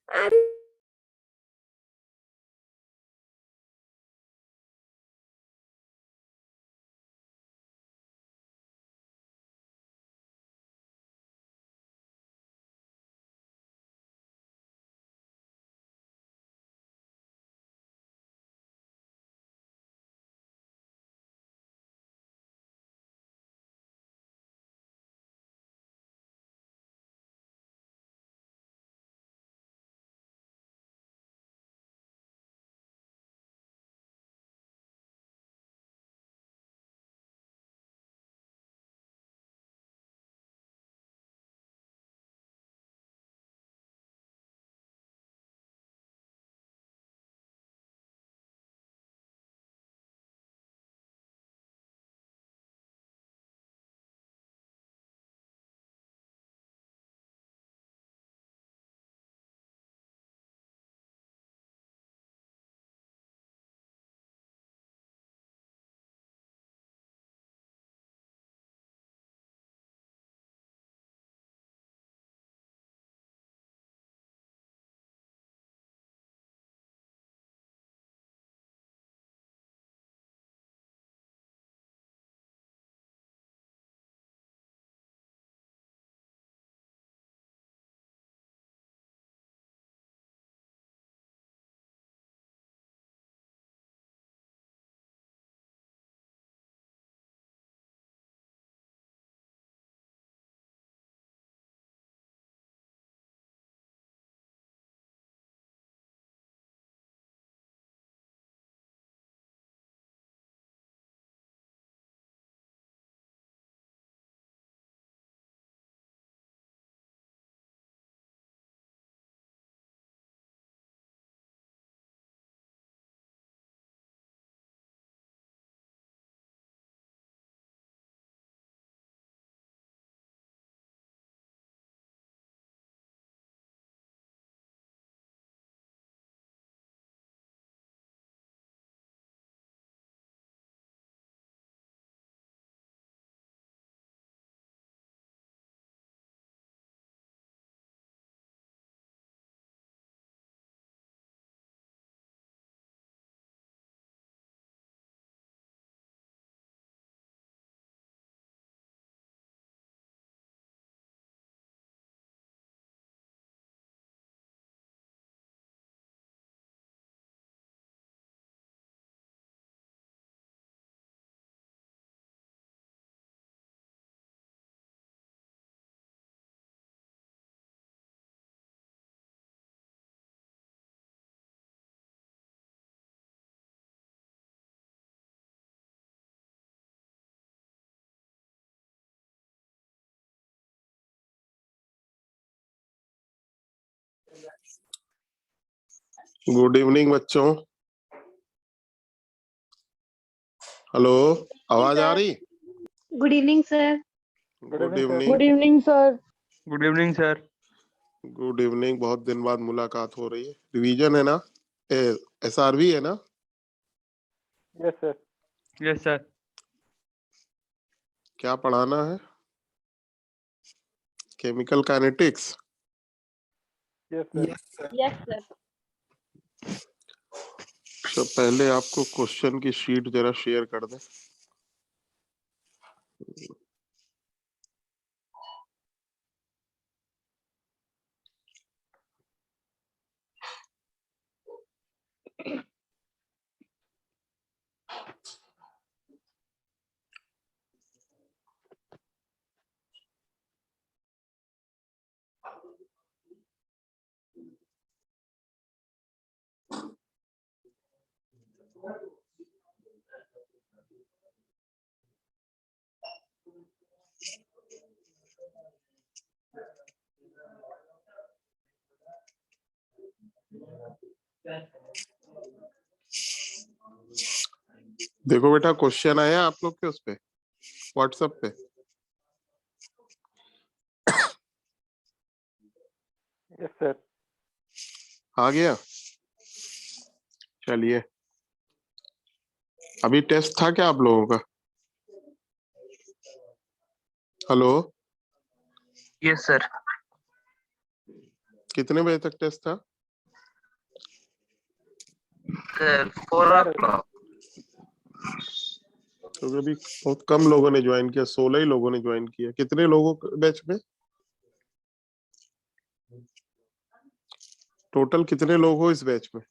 अरे good evening बच्चों। Hello, आवाज आ रही? Good evening sir. Good evening. Good evening sir. Good evening sir. Good evening. बहुत दिन बाद मुलाकात हो रही है। रिवीजन है ना? एसआरवी है ना? Yes sir. Yes sir. क्या पढ़ाना है? Chemical kinetics. Yes sir. Yes sir. तो पहले आपको क्वेश्चन की शीट जरा शेयर कर दें। देखो बेटा, क्वेश्चन आया आप लोग के उस पे व्हाट्सएप पे। Yes sir. आ गया? चलिए, अभी टेस्ट था क्या आप लोगों का? Hello, yes sir. कितने बजे तक टेस्ट था? Sir, 4 Sir, o'clock. तो अभी बहुत कम लोगों ने ज्वाइन किया, 16 ही लोगों ने ज्वाइन किया। कितने लोगों बैच में टोटल कितने लोग हो इस बैच में?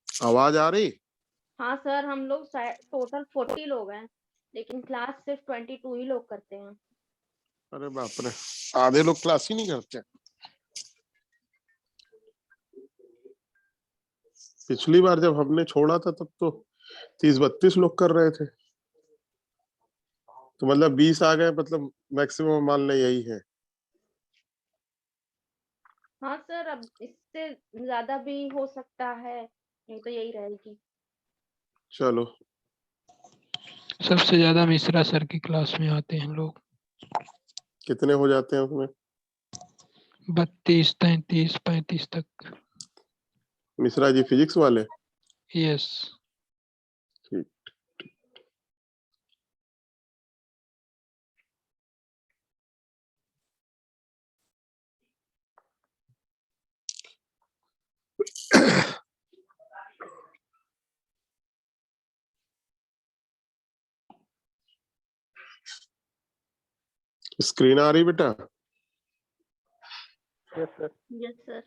आवाज आ रही? हाँ सर, हम लोग टोटल 40 लोग हैं, लेकिन क्लास सिर्फ 22 ही लोग करते हैं। अरे बाप रे, आधे लोग क्लास ही नहीं करते। पिछली बार जब हमने छोड़ा था तब तो 30-32 लोग कर रहे थे, तो मतलब 20 आ गए, मतलब मैक्सिमम मान ले यही है। हाँ सर, अब इससे ज्यादा भी हो सकता है, नहीं तो यही रहेगी। चलो, सबसे ज्यादा मिश्रा सर की क्लास में आते हैं लोग। कितने हो जाते हैं उसमें? 32, 33, 35 तक। मिश्रा जी फिजिक्स वाले? यस। ठीक। स्क्रीन आ रही बेटा? yes, sir. Yes sir.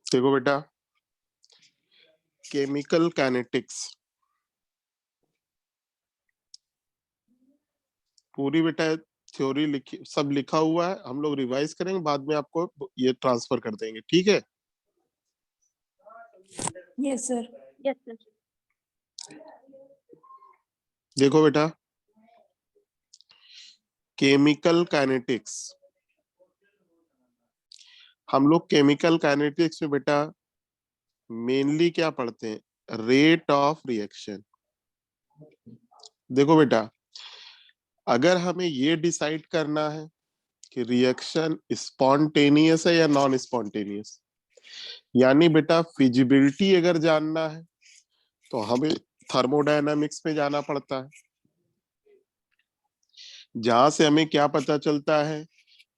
देखो बेटा, केमिकल काइनेटिक्स पूरी बेटा थ्योरी लिखी, सब लिखा हुआ है, हम लोग रिवाइज करेंगे, बाद में आपको ये ट्रांसफर कर देंगे, ठीक है? Yes sir. Yes sir. देखो बेटा, केमिकल काइनेटिक्स, हम लोग केमिकल काइनेटिक्स में बेटा मेनली क्या पढ़ते हैं? Rate of reaction. देखो बेटा, अगर हमें ये डिसाइड करना है कि रिएक्शन स्पॉन्टेनियस है या नॉन स्पॉन्टेनियस, यानी बेटा फिजिबिलिटी अगर जानना है तो हमें थर्मोडायनामिक्स में जाना पड़ता है, जहां से हमें क्या पता चलता है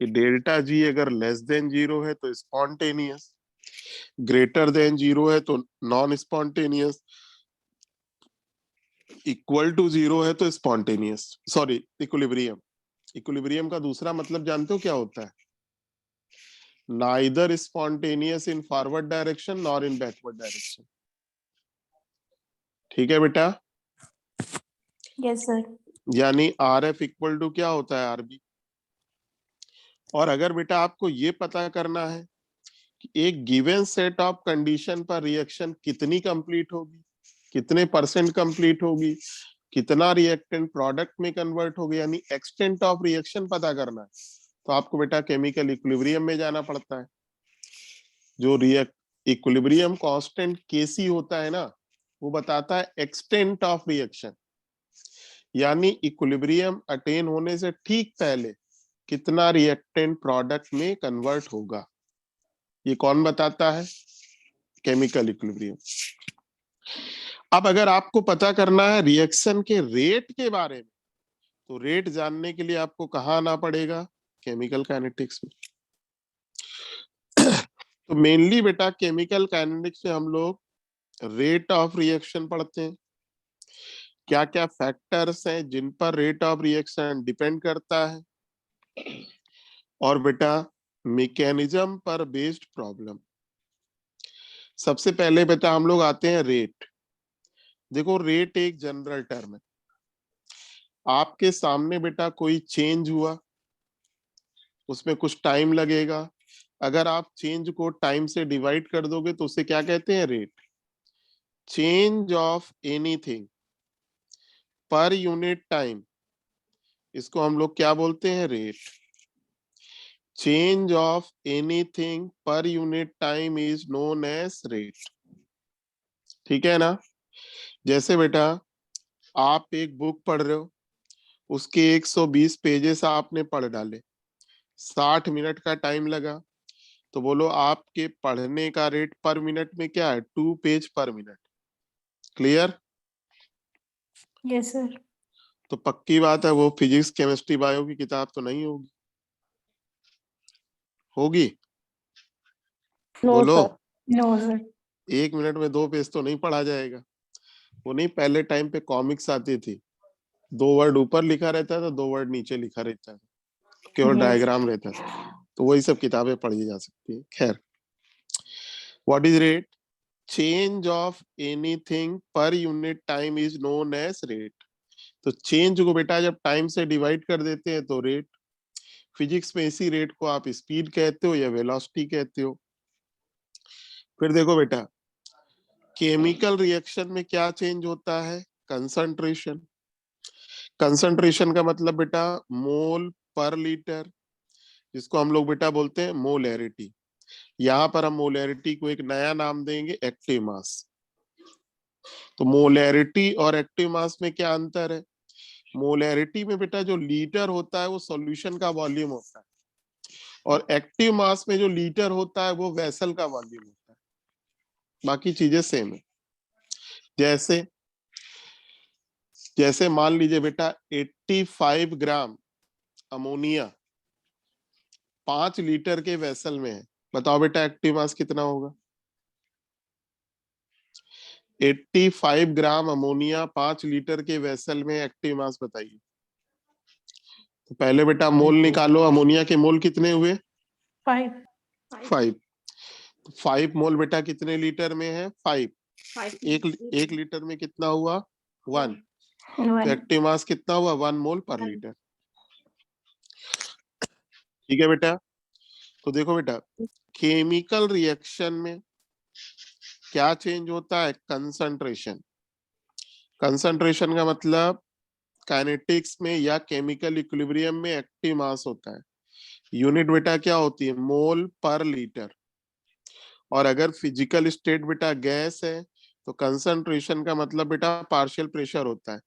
कि डेल्टा जी अगर लेस देन 0 है तो स्पॉन्टेनियस, ग्रेटर देन 0 है तो नॉन स्पॉन्टेनियस, इक्वल टू 0 है तो स्पॉन्टेनियस, सॉरी इक्विलिब्रियम। इक्विलिब्रियम का दूसरा मतलब जानते हो क्या होता है? Neither spontaneous in forward direction nor in backward direction. ठीक है बेटा? Yes sir. यानी आर एफ इक्वल टू क्या होता है? आरबी। और अगर बेटा आपको ये पता करना है कि एक गिवन सेट ऑफ कंडीशन पर रिएक्शन कितनी कंप्लीट होगी, कितने परसेंट कंप्लीट होगी, कितना रिएक्टेंट प्रोडक्ट में कन्वर्ट होगी, यानी एक्सटेंट ऑफ रिएक्शन पता करना है, तो आपको बेटा केमिकल इक्विलिब्रियम में जाना पड़ता है। जो इक्विलिब्रियम कांस्टेंट केसी होता है ना, वो बताता है एक्सटेंट ऑफ रिएक्शन, यानी इक्विलिब्रियम अटेन होने से ठीक पहले कितना रिएक्टेंट प्रोडक्ट में कन्वर्ट होगा। ये कौन बताता है? Chemical equilibrium. अब अगर आपको पता करना है रिएक्शन के रेट के बारे में, तो रेट जानने के लिए आपको कहाँ आना पड़ेगा? केमिकल काइनेटिक्स में। तो मेनली बेटा केमिकल काइनेटिक्स में हम लोग रेट ऑफ रिएक्शन पढ़ते हैं, क्या क्या फैक्टर्स हैं जिन पर रेट ऑफ रिएक्शन डिपेंड करता है, और बेटा मैकेनिज्म पर बेस्ड प्रॉब्लम। सबसे पहले बेटा हम लोग आते हैं रेट। देखो, रेट एक जनरल टर्म है। आपके सामने बेटा कोई चेंज हुआ, उसमें कुछ टाइम लगेगा, अगर आप चेंज को टाइम से डिवाइड कर दोगे तो उसे क्या कहते हैं? Rate. Change of anything per unit time, इसको हम लोग क्या बोलते हैं? Rate. Change of anything per unit time is known as rate. ठीक है ना? जैसे बेटा आप एक बुक पढ़ रहे हो, उसके 120 पेजेस आपने पढ़ डाले, 60 मिनट का टाइम लगा, तो बोलो आपके पढ़ने का रेट पर मिनट में क्या है? 2 पेज पर मिनट। क्लियर? Yes, sir. तो पक्की बात है वो फिजिक्स केमिस्ट्री बायो की किताब तो नहीं होगी। होगी? नो बोलो। सर। No, sir. 1 मिनट में 2 पेज तो नहीं पढ़ा जाएगा। वो नहीं, पहले टाइम पे कॉमिक्स आती थी, 2 वर्ड ऊपर लिखा रहता था, 2 वर्ड नीचे लिखा रहता था, केवल Yes. डायग्राम रहता था, तो वही सब किताबें पढ़ी जा सकती है। खैर, what is rate? Change of anything per unit time is known as rate. तो चेंज को बेटा जब टाइम से डिवाइड कर देते हैं तो रेट। फिजिक्स में इसी रेट को आप स्पीड कहते हो या वेलोसिटी कहते हो। फिर देखो बेटा, केमिकल रिएक्शन में क्या चेंज होता है? कंसंट्रेशन। कंसंट्रेशन का मतलब बेटा मोल पर लीटर, जिसको हम लोग बेटा बोलते हैं मोलैरिटी। यहाँ पर हम मोलैरिटी को एक नया नाम देंगे, एक्टिव मास। तो मोलैरिटी और एक्टिव मास में क्या अंतर है? मोलैरिटी में बेटा जो लीटर होता है वो सॉल्यूशन का वॉल्यूम होता है, और एक्टिव मास में जो लीटर होता है वो वेसल का वॉल्यूम होता है। बाकी चीजें सेम है। जैसे जैसे मान लीजिए बेटा 85 ग्राम अमोनिया 5 लीटर के वेसल में है, बताओ बेटा एक्टिव मास कितना होगा? 85 ग्राम अमोनिया 5 लीटर के वेसल में, एक्टिव मास बताइए। तो पहले बेटा मोल निकालो, अमोनिया के मोल कितने हुए? 5. 5। 5 मोल बेटा कितने लीटर में है? 5। 5 एक लीटर में कितना हुआ? 1। तो 1. एक्टिव मास कितना हुआ? 1 मोल पर लीटर। ठीक है बेटा। तो देखो बेटा, केमिकल रिएक्शन में क्या चेंज होता है? कंसंट्रेशन। कंसंट्रेशन का मतलब काइनेटिक्स में या केमिकल इक्विलिब्रियम में एक्टिव मास होता है। यूनिट बेटा क्या होती है? मोल पर लीटर। और अगर फिजिकल स्टेट बेटा गैस है तो कंसंट्रेशन का मतलब बेटा पार्शियल प्रेशर होता है,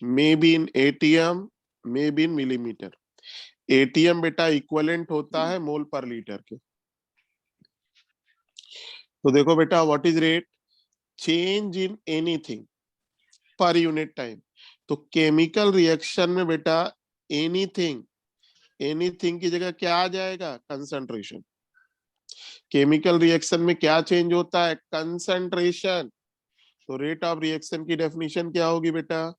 may be in ATM, may be in millimetre. ATM बेटा इक्विवेलेंट होता है मोल पर लीटर के। तो देखो बेटा, what is rate? Change in anything per unit time. तो केमिकल रिएक्शन में बेटा एनीथिंग, एनीथिंग की जगह क्या आ जाएगा? कंसंट्रेशन। केमिकल रिएक्शन में क्या चेंज होता है? कंसंट्रेशन। तो रेट ऑफ रिएक्शन की डेफिनेशन क्या होगी बेटा?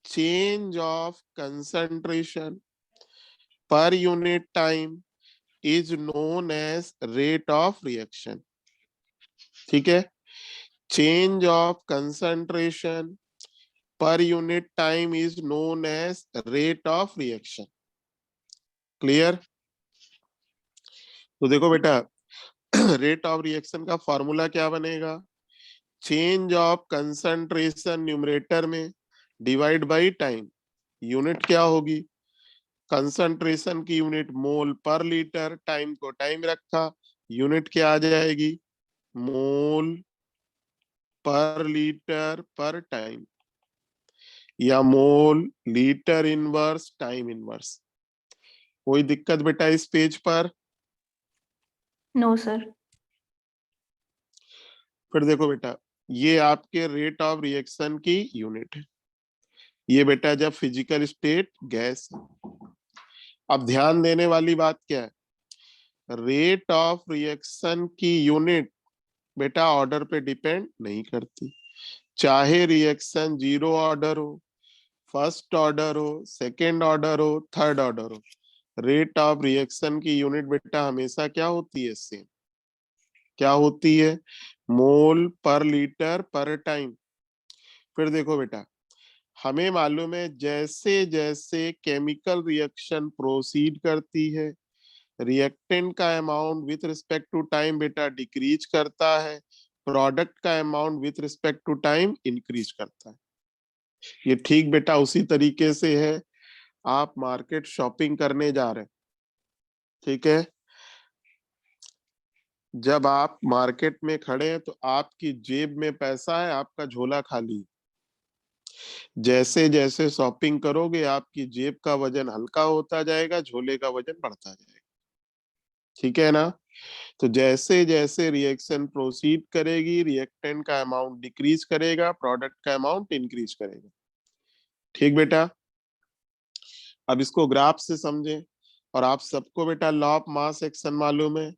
Change of concentration per unit time is known as rate of reaction. ठीक है, change of concentration per unit time is known as rate of reaction. Clear? तो देखो बेटा, रेट ऑफ रिएक्शन का फॉर्मूला क्या बनेगा? चेंज ऑफ कंसंट्रेशन न्यूमरेटर में divide by time. Unit क्या होगी? कंसंट्रेशन की unit mole per litre, time को टाइम रखा, यूनिट क्या आ जाएगी? मोल पर लीटर पर टाइम, या mole litre inverse time inverse. कोई दिक्कत बेटा इस पेज पर? No, sir. फिर देखो बेटा, ये आपके रेट ऑफ रिएक्शन की यूनिट है। ये बेटा जब फिजिकल स्टेट गैस है। अब ध्यान देने वाली बात क्या है? रेट ऑफ रिएक्शन की यूनिट बेटा ऑर्डर पे डिपेंड नहीं करती। चाहे रिएक्शन 0 ऑर्डर हो, फर्स्ट ऑर्डर हो, सेकेंड ऑर्डर हो, थर्ड ऑर्डर हो, रेट ऑफ रिएक्शन की यूनिट बेटा हमेशा क्या होती है? सेम। क्या होती है? मोल पर लीटर पर टाइम। फिर देखो बेटा, हमें मालूम है जैसे जैसे केमिकल रिएक्शन प्रोसीड करती है, रिएक्टेंट का amount with respect to time बेटा डिक्रीज करता है, प्रोडक्ट का amount with respect to time increase करता है। ये ठीक बेटा उसी तरीके से है, आप मार्केट शॉपिंग करने जा रहे हैं, ठीक है? जब आप मार्केट में खड़े हैं तो आपकी जेब में पैसा है, आपका झोला खाली। जैसे जैसे शॉपिंग करोगे आपकी जेब का वजन हल्का होता जाएगा, झोले का वजन बढ़ता जाएगा। ठीक है ना? तो जैसे जैसे रिएक्शन प्रोसीड करेगी, रिएक्टेंट का अमाउंट डिक्रीज करेगा, प्रोडक्ट का अमाउंट इंक्रीज करेगा। ठीक बेटा? अब इसको ग्राफ से समझें। और आप सबको बेटा लॉ ऑफ मास एक्शन मालूम है।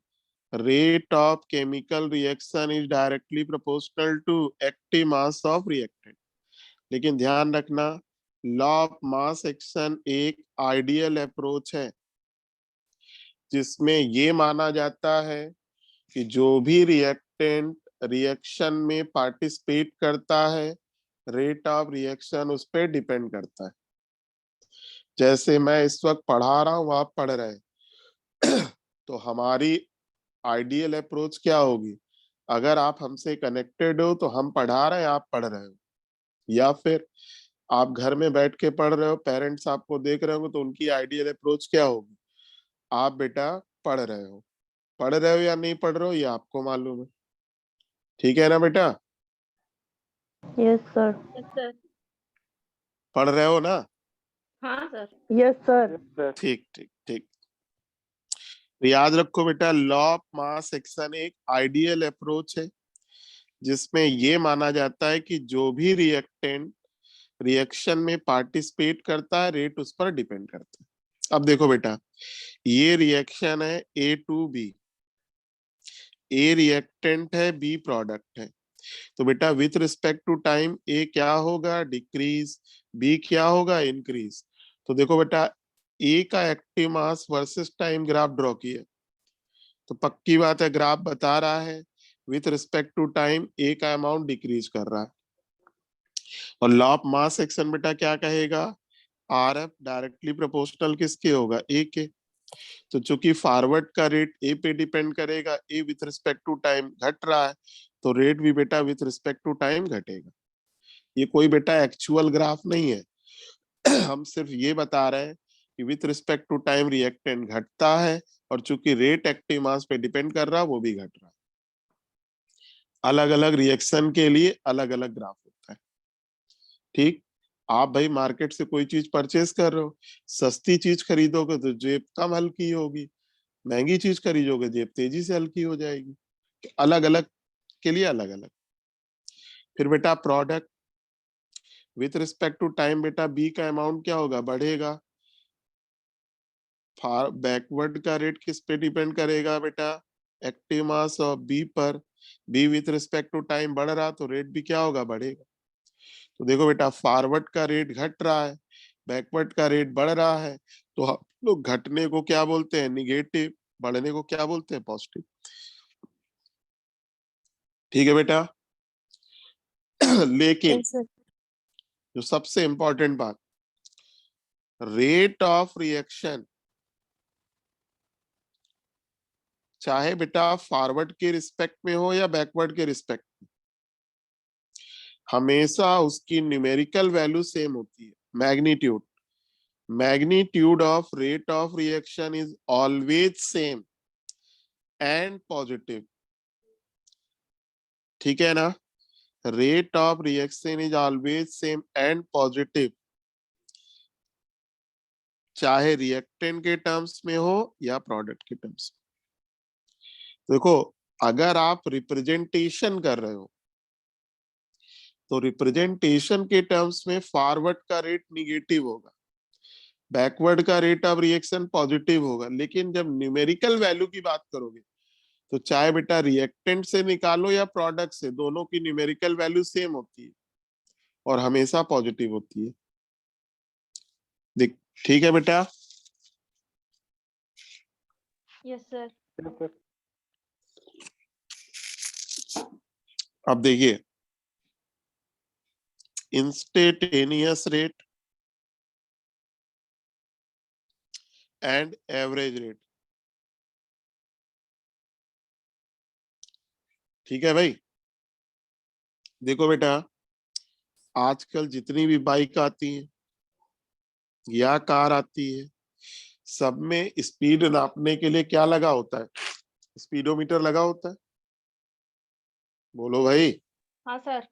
Rate of chemical reaction is directly proportional to active mass of reactant. लेकिन ध्यान रखना, लॉ ऑफ मास एक्शन एक आइडियल अप्रोच है, जिसमें ये माना जाता है कि जो भी रिएक्टेंट रिएक्शन में पार्टिसिपेट करता है, रेट ऑफ रिएक्शन उस पर डिपेंड करता है। जैसे मैं इस वक्त पढ़ा रहा हूं, आप पढ़ रहे हैं तो हमारी आइडियल अप्रोच क्या होगी? अगर आप हमसे कनेक्टेड हो तो हम पढ़ा रहे हैं, आप पढ़ रहे हो, या फिर आप घर में बैठ के पढ़ रहे हो, पेरेंट्स आपको देख रहे हो, तो उनकी आइडियल अप्रोच क्या होगी? आप बेटा पढ़ रहे हो। पढ़ रहे हो या नहीं पढ़ रहे हो ये आपको मालूम है। ठीक है ना बेटा? Yes sir. Yes sir. पढ़ रहे हो ना? हाँ सर। Yes sir. ठीक ठीक ठीक। तो याद रखो बेटा, लॉ ऑफ मास एक्शन एक आइडियल अप्रोच है, जिसमें ये माना जाता है कि जो भी रिएक्टेंट रिएक्शन में पार्टिसिपेट करता है, रेट उस पर डिपेंड करता है। अब देखो बेटा, ये रिएक्शन है ए टू बी। ए रिएक्टेंट है, बी प्रोडक्ट है। तो बेटा विथ रिस्पेक्ट टू टाइम ए क्या होगा? डिक्रीज। बी क्या होगा? इंक्रीज। तो देखो बेटा, ए का active mass versus time graph draw किया, तो पक्की बात है ग्राफ बता रहा है विथ रिस्पेक्ट टू टाइम ए का अमाउंट डिक्रीज कर रहा है। और लॉ ऑफ मास एक्शन बेटा क्या कहेगा? आर एफ डायरेक्टली प्रोपोर्शनल किसके होगा? ए के। तो चूंकि फॉरवर्ड का रेट ए पे डिपेंड करेगा, ए विथ रिस्पेक्ट टू टाइम घट रहा है, तो रेट भी बेटा विथ रिस्पेक्ट टू टाइम घटेगा। ये कोई बेटा एक्चुअल ग्राफ नहीं है हम सिर्फ ये बता रहे हैं कि with respect to time reactant घटता है, और चूंकि रेट एक्टिव मास पे डिपेंड कर रहा है, वो भी घट रहा है। अलग अलग रिएक्शन के लिए अलग अलग ग्राफ होता है। ठीक? आप भाई मार्केट से कोई चीज परचेज कर रहे हो, सस्ती चीज खरीदोगे तो जेब कम हल्की होगी, महंगी चीज खरीदोगे जेब तेजी से हल्की हो जाएगी। अलग अलग के लिए अलग अलग। फिर बेटा product with respect to time, बेटा बी का अमाउंट क्या होगा? बढ़ेगा। बैकवर्ड का रेट किस पे डिपेंड करेगा बेटा? एक्टिव मास ऑफ बी पर। B with respect to time बढ़ रहा, तो रेट भी क्या होगा? बढ़ेगा। तो देखो बेटा, फॉरवर्ड का रेट घट रहा है, बैकवर्ड का रेट बढ़ रहा है, तो हम लोग घटने को क्या बोलते हैं? निगेटिव। बढ़ने को क्या बोलते हैं? पॉजिटिव। ठीक है बेटा? लेकिन Yes, sir. जो सबसे इंपॉर्टेंट बात, रेट ऑफ रिएक्शन चाहे बेटा फॉरवर्ड के रिस्पेक्ट में हो या बैकवर्ड के रिस्पेक्ट में, हमेशा उसकी न्यूमेरिकल वैल्यू सेम होती है। Magnitude magnitude of rate of reaction is always same and positive. ठीक है ना? Rate of reaction is always same and positive, चाहे रिएक्टेंट के टर्म्स में हो या प्रोडक्ट के टर्म्स में। देखो, अगर आप रिप्रेजेंटेशन कर रहे हो, तो रिप्रेजेंटेशन के टर्म्स में फॉरवर्ड का रेट निगेटिव होगा, बैकवर्ड का रेट ऑफ रिएक्शन पॉजिटिव होगा। लेकिन जब न्यूमेरिकल वैल्यू की बात करोगे, तो चाहे बेटा रिएक्टेंट से निकालो या प्रोडक्ट से, दोनों की न्यूमेरिकल वैल्यू सेम होती है और हमेशा पॉजिटिव होती है। देख, ठीक है बेटा? Yes sir. अब देखिए, instantaneous rate and average rate. ठीक है भाई? देखो बेटा, आजकल जितनी भी बाइक आती है या कार आती है, सब में स्पीड नापने के लिए क्या लगा होता है? स्पीडोमीटर लगा होता है। बोलो भाई। हाँ सर।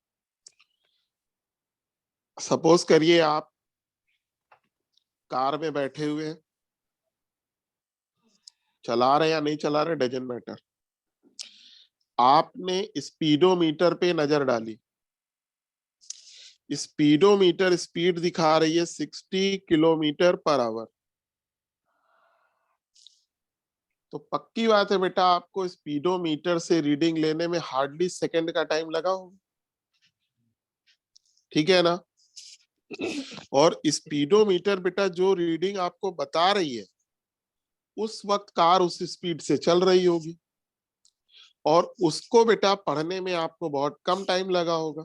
सपोज करिए आप कार में बैठे हुए हैं, चला रहे या नहीं चला रहे डजंट मैटर, आपने स्पीडोमीटर पे नजर डाली, स्पीडोमीटर स्पीड दिखा रही है 60 किलोमीटर पर आवर। तो पक्की बात है बेटा आपको स्पीडोमीटर से रीडिंग लेने में हार्डली सेकंड का टाइम लगा होगा, ठीक है ना। और स्पीडोमीटर बेटा जो रीडिंग आपको बता रही है उस वक्त कार उस स्पीड से चल रही होगी और उसको बेटा पढ़ने में आपको बहुत कम टाइम लगा होगा।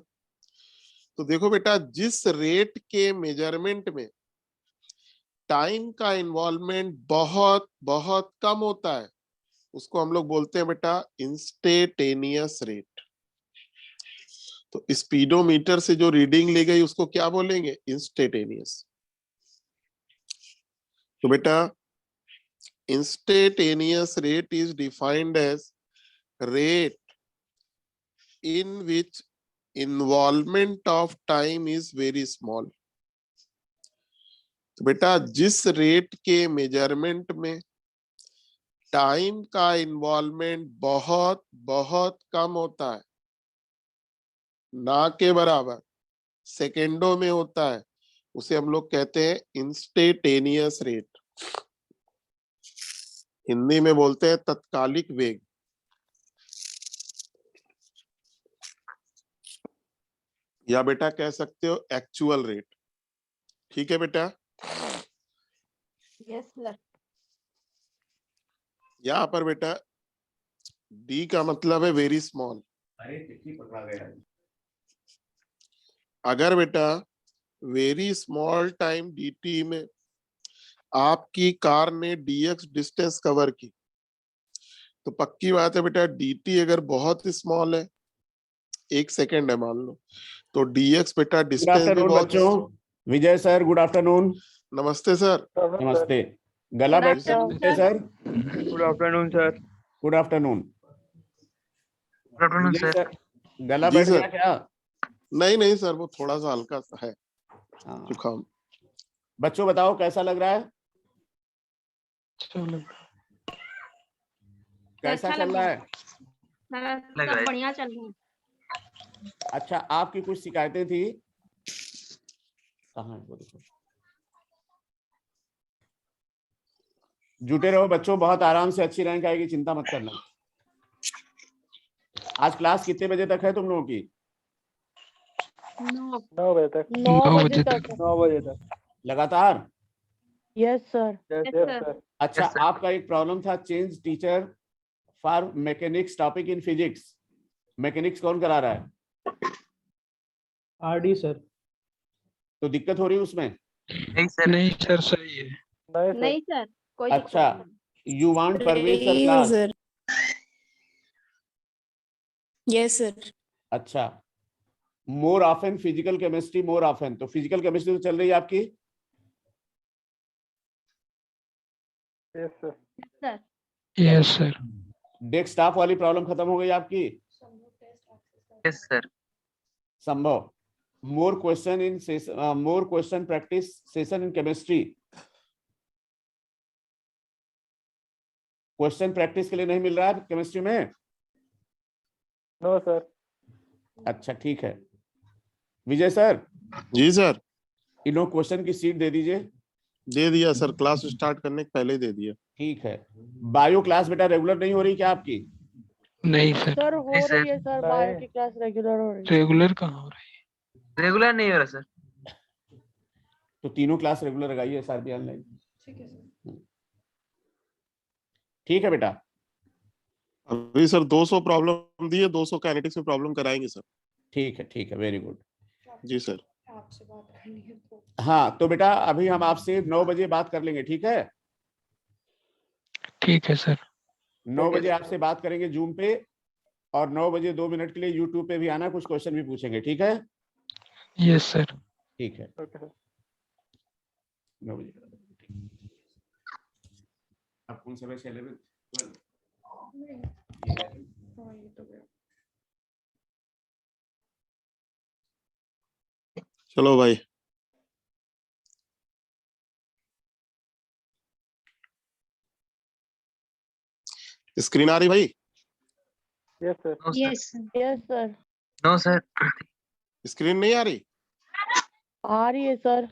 तो देखो बेटा जिस रेट के मेजरमेंट में टाइम का इन्वॉल्वमेंट बहुत बहुत कम होता है उसको हम लोग बोलते हैं बेटा इंस्टेंटेनियस रेट। तो स्पीडोमीटर से जो रीडिंग ली गई उसको क्या बोलेंगे, इंस्टेंटेनियस। तो बेटा instantaneous rate is defined as rate in which involvement of time is very small। तो बेटा जिस रेट के मेजरमेंट में टाइम का इन्वॉल्वमेंट बहुत बहुत कम होता है, ना के बराबर सेकेंडों में होता है, उसे हम लोग कहते हैं इंस्टेंटेनियस रेट। हिंदी में बोलते हैं तत्कालिक वेग। या बेटा कह सकते हो एक्चुअल रेट। ठीक है बेटा। Yes sir. यहाँ पर बेटा डी का मतलब है वेरी स्मॉल। अगर बेटा वेरी स्मॉल टाइम dt में आपकी कार ने dx डिस्टेंस कवर की तो पक्की बात है बेटा dt अगर बहुत स्मॉल है, 1 सेकेंड है मान लो, तो dx बेटा गुड डिस्टेंस भी आफ्टरनून बहुत। बच्चों। Vijay sir good afternoon. नमस्ते सर। नमस्ते। गला Good बैठ afternoon, Vijay sir. Sir. Good afternoon sir. Good afternoon. Good afternoon Vijay sir. Sir गला जी बैठ सर। गया क्या? नहीं नहीं सर, वो थोड़ा सा हल्का सा है हाँ। जुकाम। बच्चों बताओ कैसा लग रहा है? चलो कैसा अच्छा चल लग रहा रहा है? है। सब बढ़िया चल रहा है। अच्छा आपकी कुछ शिकायतें थी, कहाँ है वो देखो। जुटे रहो बच्चों, बहुत आराम से अच्छी रैंक आएगी, चिंता मत करना। आज क्लास कितने बजे तक है तुम लोगों की? 9 बजे तक 9 बजे तक। लगातार? Yes sir. Yes, sir. अच्छा Yes, sir. आपका एक प्रॉब्लम था, change teacher for mechanics topic in physics. Mechanics कौन करा रहा है? RD sir. तो दिक्कत हो रही है उसमें? नहीं सर। नहीं सर सही है। नहीं सर, कोई अच्छा दिक्कत नहीं। You want Parvez sir class? Yes, sir. अच्छा more often physical chemistry, more often, तो फिजिकल केमिस्ट्री तो चल रही है आपकी? Sir yes sir. डेस्कटॉप वाली प्रॉब्लम खत्म हो गई आपकी? Yes sir. संभव more question in more question practice session in chemistry. Question practice के लिए नहीं मिल रहा है केमिस्ट्री में? No sir. अच्छा ठीक है। Vijay sir ji sir. इन्हों क्वेश्चन की सीट दे दीजिए। दे दिया सर, क्लास स्टार्ट करने के पहले ही दे दिया। ठीक है। बायो क्लास बेटा रेगुलर नहीं हो रही क्या आपकी? नहीं सर, सर हो नहीं, रही है सर, बायो की क्लास रेगुलर हो रही है। रेगुलर कहाँ हो रही है? रेगुलर नहीं हो रहा सर। तो तीनों क्लास रेगुलर लगाइए एसआरबी ऑनलाइन। ठीक है बेटा। अभी सर 200 प्रॉब्लम दिए, 200 काइनेटिक्स में प्रॉब्लम कराएंगे सर। ठीक है वेरी गुड। जी सर। हाँ तो बेटा अभी हम आपसे 9 बजे बात कर लेंगे, ठीक है? ठीक है सर। 9 बजे आपसे बात करेंगे जूम पे, और 9 बजे 2 मिनट के लिए यूट्यूब पे भी आना, कुछ क्वेश्चन भी पूछेंगे, ठीक है? Yes sir. ठीक है 9 बजे। अब कौन सा बैच? 11 12 चलो भाई, स्क्रीन आ रही भाई? Yes sir. No sir. Yes, sir. Yes sir. No sir. Screen नहीं आ रही? आ रही है सर।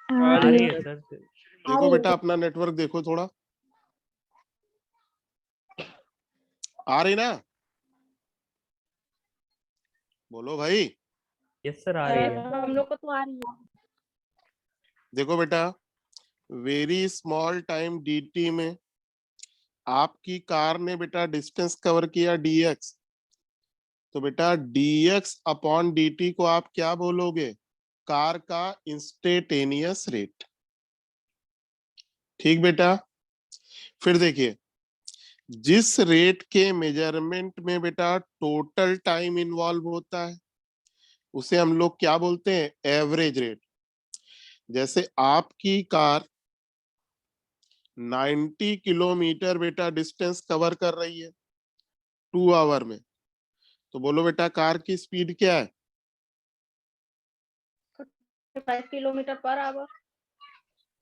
आ रही है सर। देखो बेटा, अपना नेटवर्क देखो थोड़ा। आ रही ना? बोलो भाई। यस सर, आ रही है। हम लोग को तो आ रही है। देखो बेटा, वेरी स्मॉल टाइम dt में आपकी कार ने बेटा डिस्टेंस कवर किया dx, तो बेटा dx अपॉन dt को आप क्या बोलोगे? कार का इंस्टेंटेनियस रेट। ठीक बेटा। फिर देखिए, जिस रेट के मेजरमेंट में बेटा टोटल टाइम इन्वॉल्व होता है उसे हम लोग क्या बोलते हैं? Average rate. जैसे आपकी कार 90 किलोमीटर बेटा डिस्टेंस कवर कर रही है 2 आवर में, तो बोलो बेटा कार की स्पीड क्या है? 5 kilometre per hour.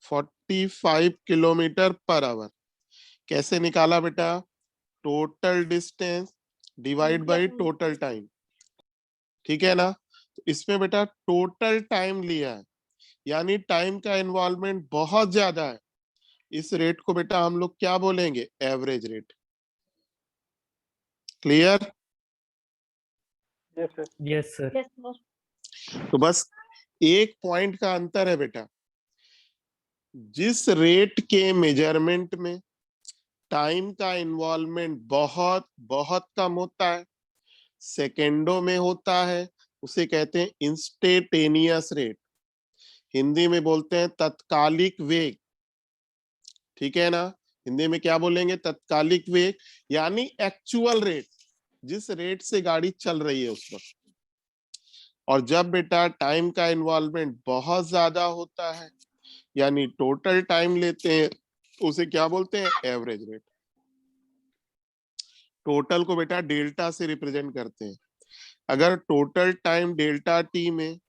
45 kilometre per hour. कैसे निकाला बेटा? Total distance divide by total time. ठीक है ना? तो इसमें बेटा टोटल टाइम लिया है, यानी टाइम का इन्वॉल्वमेंट बहुत ज्यादा है। इस रेट को बेटा हम लोग क्या बोलेंगे? Average rate. Clear? Yes sir. Yes sir. Yes sir. तो बस एक पॉइंट का अंतर है बेटा, जिस रेट के मेजरमेंट में टाइम का इन्वॉल्वमेंट बहुत बहुत कम होता है, सेकेंडों में होता है, उसे कहते हैं इंस्टेंटेनियस रेट। हिंदी में बोलते हैं तत्कालिक वेग। ठीक है ना? हिंदी में क्या बोलेंगे? तत्कालिक वेग, यानी एक्चुअल रेट, जिस रेट से गाड़ी चल रही है उस पर। और जब बेटा टाइम का इन्वॉल्वमेंट बहुत ज्यादा होता है, यानी टोटल टाइम लेते हैं, उसे क्या बोलते हैं? Average rate. टोटल को बेटा डेल्टा से रिप्रेजेंट करते हैं। अगर टोटल टाइम डेल्टा टी में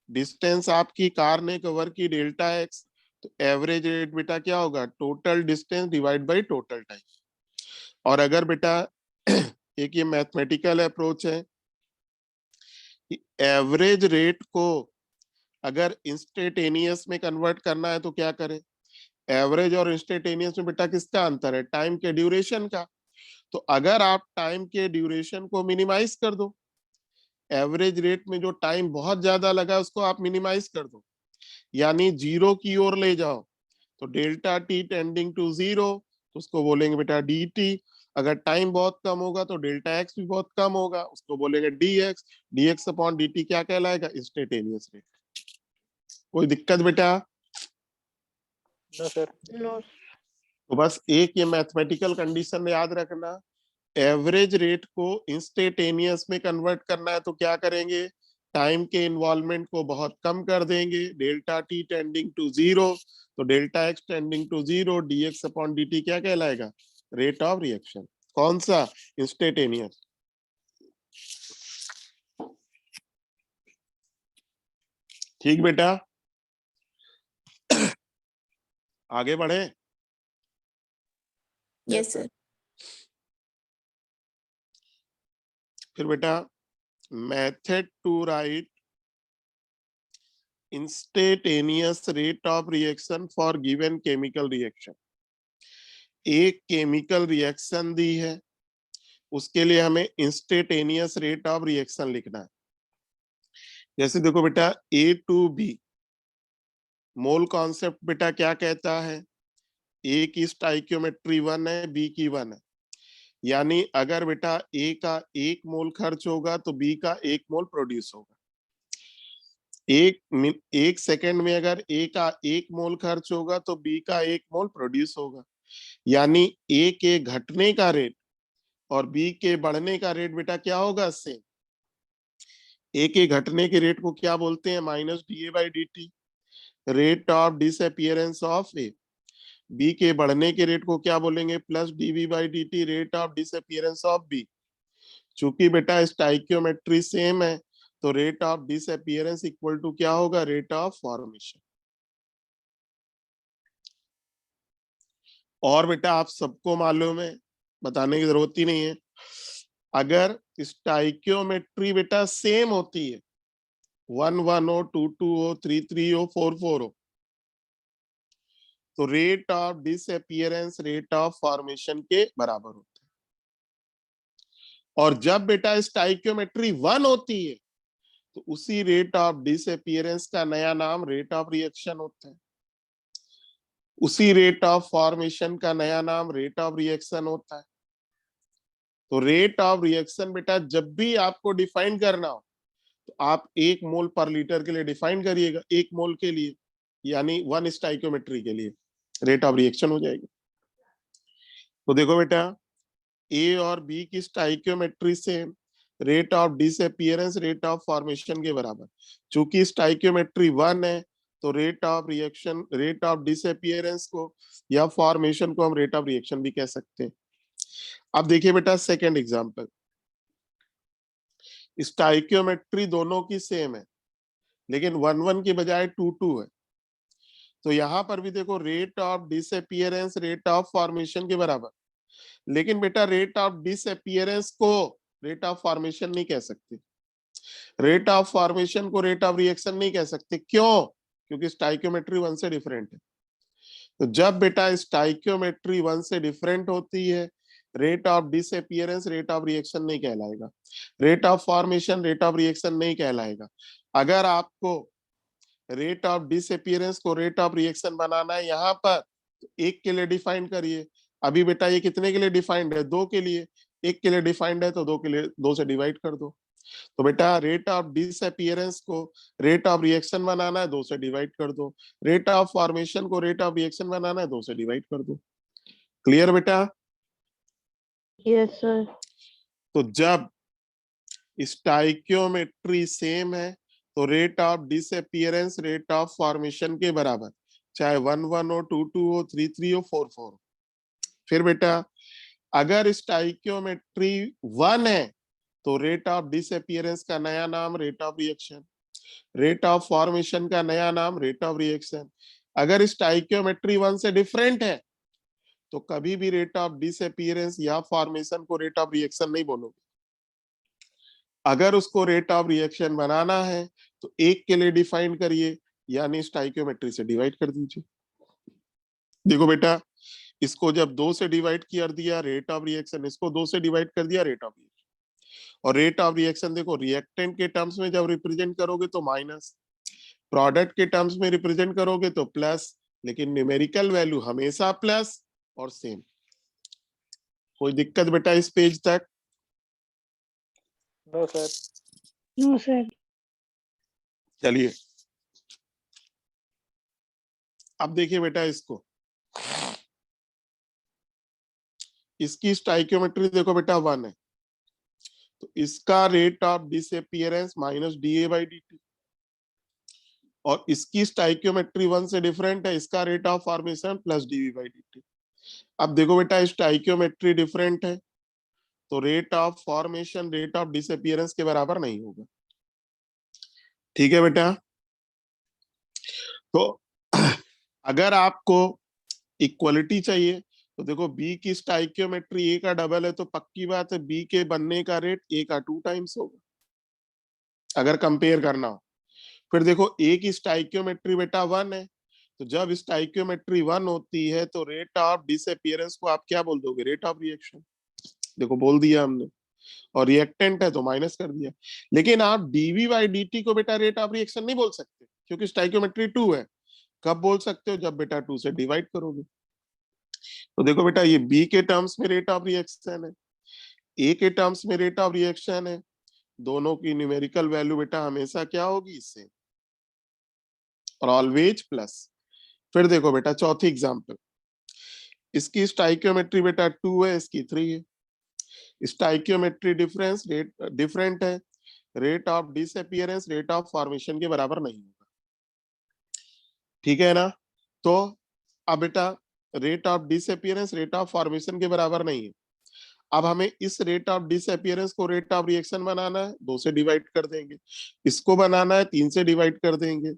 डिस्टेंस आपकी कार ने कवर की डेल्टा एक्स, तो एवरेज रेट बेटा क्या होगा? Total distance divide by total time. और अगर बेटा एक ये मैथमेटिकल अप्रोच है, एवरेज रेट को अगर इंस्टेंटेनियस में कन्वर्ट करना है तो क्या करें? एवरेज और इंस्टेंटेनियस में बेटा किसका अंतर है? टाइम के ड्यूरेशन का। तो अगर आप टाइम के ड्यूरेशन को मिनिमाइज कर दो, एवरेज रेट में जो टाइम बहुत ज्यादा लगा उसको आप मिनिमाइज कर दो, यानी जीरो की ओर ले जाओ, तो delta T tending to zero, तो उसको बोलेंगे बेटा डी टी। अगर टाइम बहुत कम होगा तो डेल्टा एक्स भी बहुत कम होगा, उसको बोलेंगे D X. D X upon D T क्या कहलाएगा? Instantaneous rate. कोई दिक्कत बेटा? No sir. नो। तो बस एक ये मैथमेटिकल कंडीशन याद रखना, एवरेज रेट को इंस्टेंटेनियस में कन्वर्ट करना है तो क्या करेंगे? टाइम के इन्वॉल्वमेंट को बहुत कम कर देंगे, delta T tending to zero, तो delta X tending to zero, D X upon D T क्या कहलाएगा? Rate of reaction. कौन सा? इंस्टेंटेनियस। ठीक बेटा, आगे बढ़े। Yes, sir. फिर बेटा method to write instantaneous rate of reaction for given chemical reaction. एक केमिकल रिएक्शन दी है, उसके लिए हमें इंस्टेंटेनियस रेट ऑफ रिएक्शन लिखना है। जैसे देखो बेटा, ए टू बी, मोल कॉन्सेप्ट बेटा क्या कहता है? ए की स्टाइकियोमेट्री 1 है, बी की 1 है, यानी अगर बेटा ए का 1 मोल खर्च होगा तो बी का 1 मोल प्रोड्यूस होगा। एक सेकंड में अगर ए का 1 मोल खर्च होगा तो बी का 1 मोल प्रोड्यूस होगा, यानी ए के घटने का रेट और बी के बढ़ने का रेट बेटा क्या होगा? सेम। ए के घटने के रेट को क्या बोलते हैं? Minus D A by D T, rate of disappearance of A. B के बढ़ने के रेट को क्या बोलेंगे? Plus DB by D T, rate of disappearance of B. चूंकि बेटा स्टाइकियोमेट्री सेम है तो rate of disappearance equal to क्या होगा, रेट ऑफ फॉर्मेशन। और बेटा आप सबको मालूम है, बताने की जरूरत ही नहीं है, अगर स्टाइकियोमेट्री बेटा सेम होती है, 1 1 हो, 2 2 हो, 3 3 हो, 4 4 हो, तो rate of disappearance rate of formation के बराबर होता है। और जब बेटा स्टाइकियोमेट्री 1 होती है तो उसी रेट ऑफ डिसअपियरेंस का नया नाम रेट ऑफ रिएक्शन होता है, उसी रेट ऑफ फॉर्मेशन का नया नाम रेट ऑफ रिएक्शन होता है। तो रेट ऑफ रिएक्शन बेटा जब भी आपको डिफाइन करना हो तो आप 1 मोल पर लीटर के लिए डिफाइन करिएगा, 1 मोल के लिए, यानी 1 स्टाइकियोमेट्री के लिए रेट ऑफ रिएक्शन हो जाएगी। तो देखो बेटा ए और बी की स्टाइकियोमेट्री से rate of disappearance rate of formation के बराबर, चूंकि स्टाइकियोमेट्री 1 है तो rate of reaction rate of disappearance को या फॉर्मेशन को हम रेट ऑफ रिएक्शन भी कह सकते हैं। अब देखिए बेटा सेकंड एग्जांपल, स्टाइकियोमेट्री दोनों की सेम है लेकिन 1 1 की बजाय 2 2 है, तो यहां पर भी देखो rate of disappearance rate of formation के बराबर, लेकिन बेटा रेट ऑफ डिसअपियरेंस को रेट ऑफ फॉर्मेशन नहीं कह सकते, रेट ऑफ फॉर्मेशन को रेट ऑफ रिएक्शन नहीं कह सकते। क्यों? क्योंकि स्टाइकियोमेट्री 1 से डिफरेंट है। तो जब बेटा स्टाइकियोमेट्री 1 से डिफरेंट होती है, rate of disappearance rate of reaction नहीं कहलाएगा, rate of formation rate of reaction नहीं कहलाएगा। अगर आपको रेट ऑफ डिसअपियरेंस को रेट ऑफ रिएक्शन बनाना है यहाँ पर, तो 1 के लिए डिफाइन करिए। अभी बेटा ये कितने के लिए डिफाइंड है, 2 के लिए, 1 के लिए डिफाइंड है तो 2 के लिए 2 से डिवाइड कर दो। तो बेटा रेट ऑफ डिसअपियरेंस को रेट ऑफ रिएक्शन बनाना है, 2 से डिवाइड कर दो, रेट ऑफ फॉर्मेशन को रेट ऑफ रिएक्शन बनाना है, 2 से डिवाइड कर दो। क्लियर बेटा? Yes sir. तो जब स्टाइकियोमेट्री सेम है तो rate of disappearance rate of formation के बराबर, चाहे 1 1 हो, 2 2 हो, 3 3 हो, 4 4 हो। फिर बेटा अगर स्टाइकियोमेट्री 1 है तो रेट ऑफ डिसअपियरेंस का नया नाम rate of reaction, rate of formation का नया नाम रेट ऑफ रिएक्शन। अगर स्टाइकियोमेट्री 1 से डिफरेंट है तो कभी भी रेट ऑफ डिसअपियरेंस या फॉर्मेशन को रेट ऑफ रिएक्शन नहीं बोलोगे। अगर उसको रेट ऑफ रिएक्शन बनाना है तो 1 के लिए डिफाइन करिए, यानी स्टाइकियोमेट्री से डिवाइड कर दीजिए। देखो बेटा इसको जब 2 से डिवाइड कर दिया रेट ऑफ रिएक्शन, इसको 2 से डिवाइड कर दिया रेट ऑफ रिएक्शन। और रेट ऑफ रिएक्शन देखो रिएक्टेंट के टर्म्स में जब रिप्रेजेंट करोगे तो माइनस, प्रोडक्ट के टर्म्स में रिप्रेजेंट करोगे तो प्लस, लेकिन न्यूमेरिकल वैल्यू हमेशा प्लस और सेम। कोई दिक्कत बेटा इस पेज तक? No sir. No sir. चलिए अब देखिए बेटा इसको, इसकी स्टाइकियोमेट्री देखो बेटा 1 है तो इसका rate of disappearance minus DA/dt, और इसकी स्टाइकियोमेट्री 1 से डिफरेंट है, इसका rate of formation plus dV/dt। अब देखो बेटा स्टाइकियोमेट्री डिफरेंट है तो rate of formation rate of disappearance के बराबर नहीं होगा। ठीक है बेटा? तो अगर आपको इक्वलिटी चाहिए तो देखो बी की स्टाइकियोमेट्री ए का डबल है तो पक्की बात है बी के बनने का रेट ए का 2 टाइम्स होगा अगर कंपेयर करना हो। फिर देखो ए की स्टाइकियोमेट्री बेटा 1 है तो जब स्टाइकियोमेट्री 1 होती है तो रेट ऑफ डिसअपियरेंस को आप क्या बोल दोगे, रेट ऑफ रिएक्शन। देखो बोल दिया हमने, और रिएक्टेंट है तो माइनस कर दिया। लेकिन आप dV/dt को बेटा रेट ऑफ रिएक्शन नहीं बोल सकते क्योंकि स्टाइकियोमेट्री 2 है। कब बोल सकते हो, जब बेटा 2 से डिवाइड करोगे। तो देखो बेटा ये बी के टर्म्स में रेट ऑफ रिएक्शन है, ए के टर्म्स में रेट ऑफ रिएक्शन है, दोनों की न्यूमेरिकल वैल्यू बेटा हमेशा क्या होगी, इससे और ऑलवेज प्लस। फिर देखो बेटा चौथी एग्जांपल, इसकी स्टाइकियोमेट्री बेटा 2 है, इसकी 3 है। स्टाइकियोमेट्री डिफरेंस रेट डिफरेंट है, rate of disappearance rate of formation के बराबर नहीं होगा। ठीक है ना? तो अब बेटा rate of disappearance rate of formation के बराबर नहीं है। अब हमें इस रेट ऑफ डिसअपियरेंस को रेट ऑफ रिएक्शन बनाना है, 2 से डिवाइड कर देंगे। इसको बनाना है, 3 से डिवाइड कर देंगे।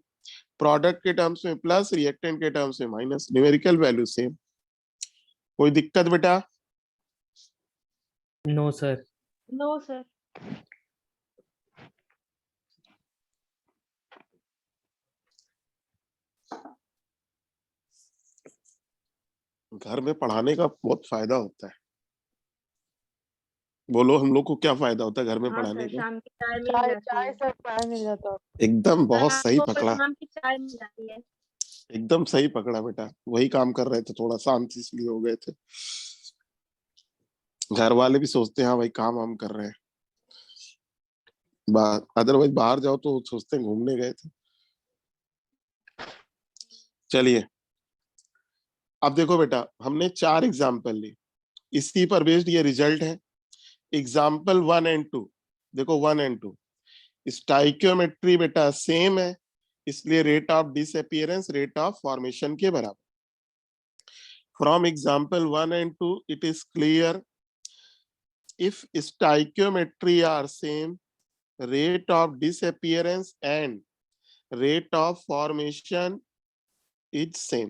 प्रोडक्ट के टर्म्स में प्लस, रिएक्टेंट के टर्म्स में माइनस, न्यूमेरिकल वैल्यू सेम। कोई दिक्कत बेटा? No sir. No sir. घर में पढ़ाने का बहुत फायदा होता है। बोलो हम लोग को क्या फायदा होता है घर में हाँ पढ़ाने सर, का? शाम की चाय मिल चाय जाती चाय है। सर, चाय मिल जाता। एकदम बहुत सर, सही आपको पकड़ा, शाम की चाय मिल जाती है। एकदम सही पकड़ा बेटा। वही काम कर रहे थे, थोड़ा शांति इसलिए हो गए थे। घर वाले भी सोचते हैं हाँ भाई काम हम कर रहे हैं, अदरवाइज बाहर जाओ तो सोचते हैं घूमने गए थे। चलिए अब देखो बेटा, हमने 4 एग्जाम्पल ली, इसी पर बेस्ड ये रिजल्ट है। एग्जाम्पल 1 एंड 2 देखो। 1 एंड 2 स्टाइकियोमेट्री बेटा सेम है, इसलिए rate of disappearance rate of formation के बराबर। From example 1 and 2 it is clear, if stoichiometry are same, rate of disappearance and rate of formation is same।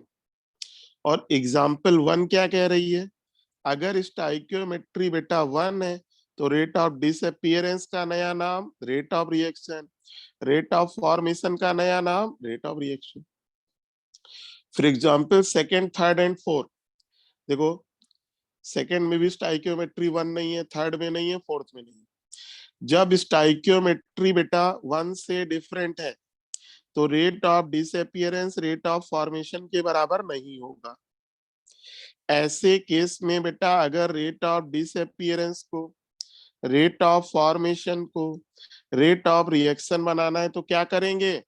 और example 1 क्या कह रही है? अगर स्टाइकियोमेट्री बेटा 1 है तो रेट ऑफ डिसअपियरेंस का नया नाम rate of reaction, rate of formation का नया नाम rate of reaction. For example second, third and fourth देखो, सेकेंड में भी स्टाइकियोमेट्री 1 नहीं है, थर्ड में नहीं है, फोर्थ में नहीं है। जब स्टाइकियोमेट्री बेटा 1 से डिफरेंट है तो rate of disappearance rate of formation के बराबर नहीं होगा। ऐसे केस में बेटा अगर रेट ऑफ डिसअपियरेंस को, रेट ऑफ फॉर्मेशन को, रेट ऑफ रिएक्शन बनाना है तो क्या करेंगे?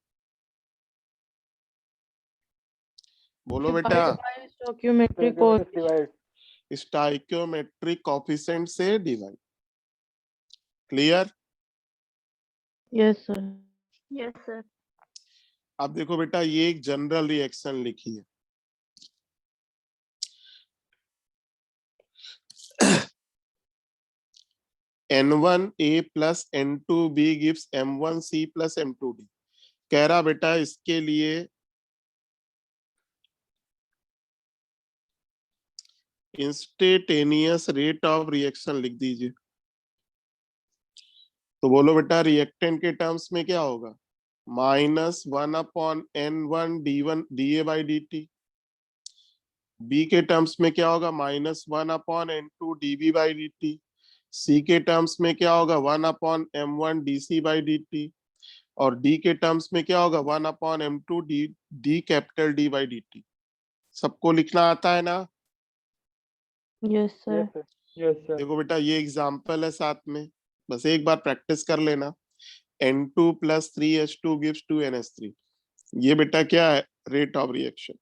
बोलो बेटा। स्टाइकियोमेट्रिक कोएफिशिएंट से divide. Clear? Yes sir. Yes sir. अब देखो बेटा, ये एक जनरल रिएक्शन लिखी है। N1A plus N2B gives M1C plus M2D। कह रहा बेटा इसके लिए इंस्टेंटेनियस रेट ऑफ रिएक्शन लिख दीजिए। तो बोलो बेटा रिएक्टेंट के टर्म्स में क्या होगा? -1/N1 DA/dt। बी के टर्म्स में क्या होगा? -1/N2 dB/dt। सी के टर्म्स में क्या होगा? 1/M1 dC/dt। और डी के टर्म्स में क्या होगा? 1/M2 D/dt। सबको लिखना आता है ना? Yes sir. Yes sir. देखो बेटा ये एग्जाम्पल है, साथ में बस एक बार प्रैक्टिस कर लेना। N2 + 3H2 gives 2NH3। ये बेटा क्या है? Rate of reaction.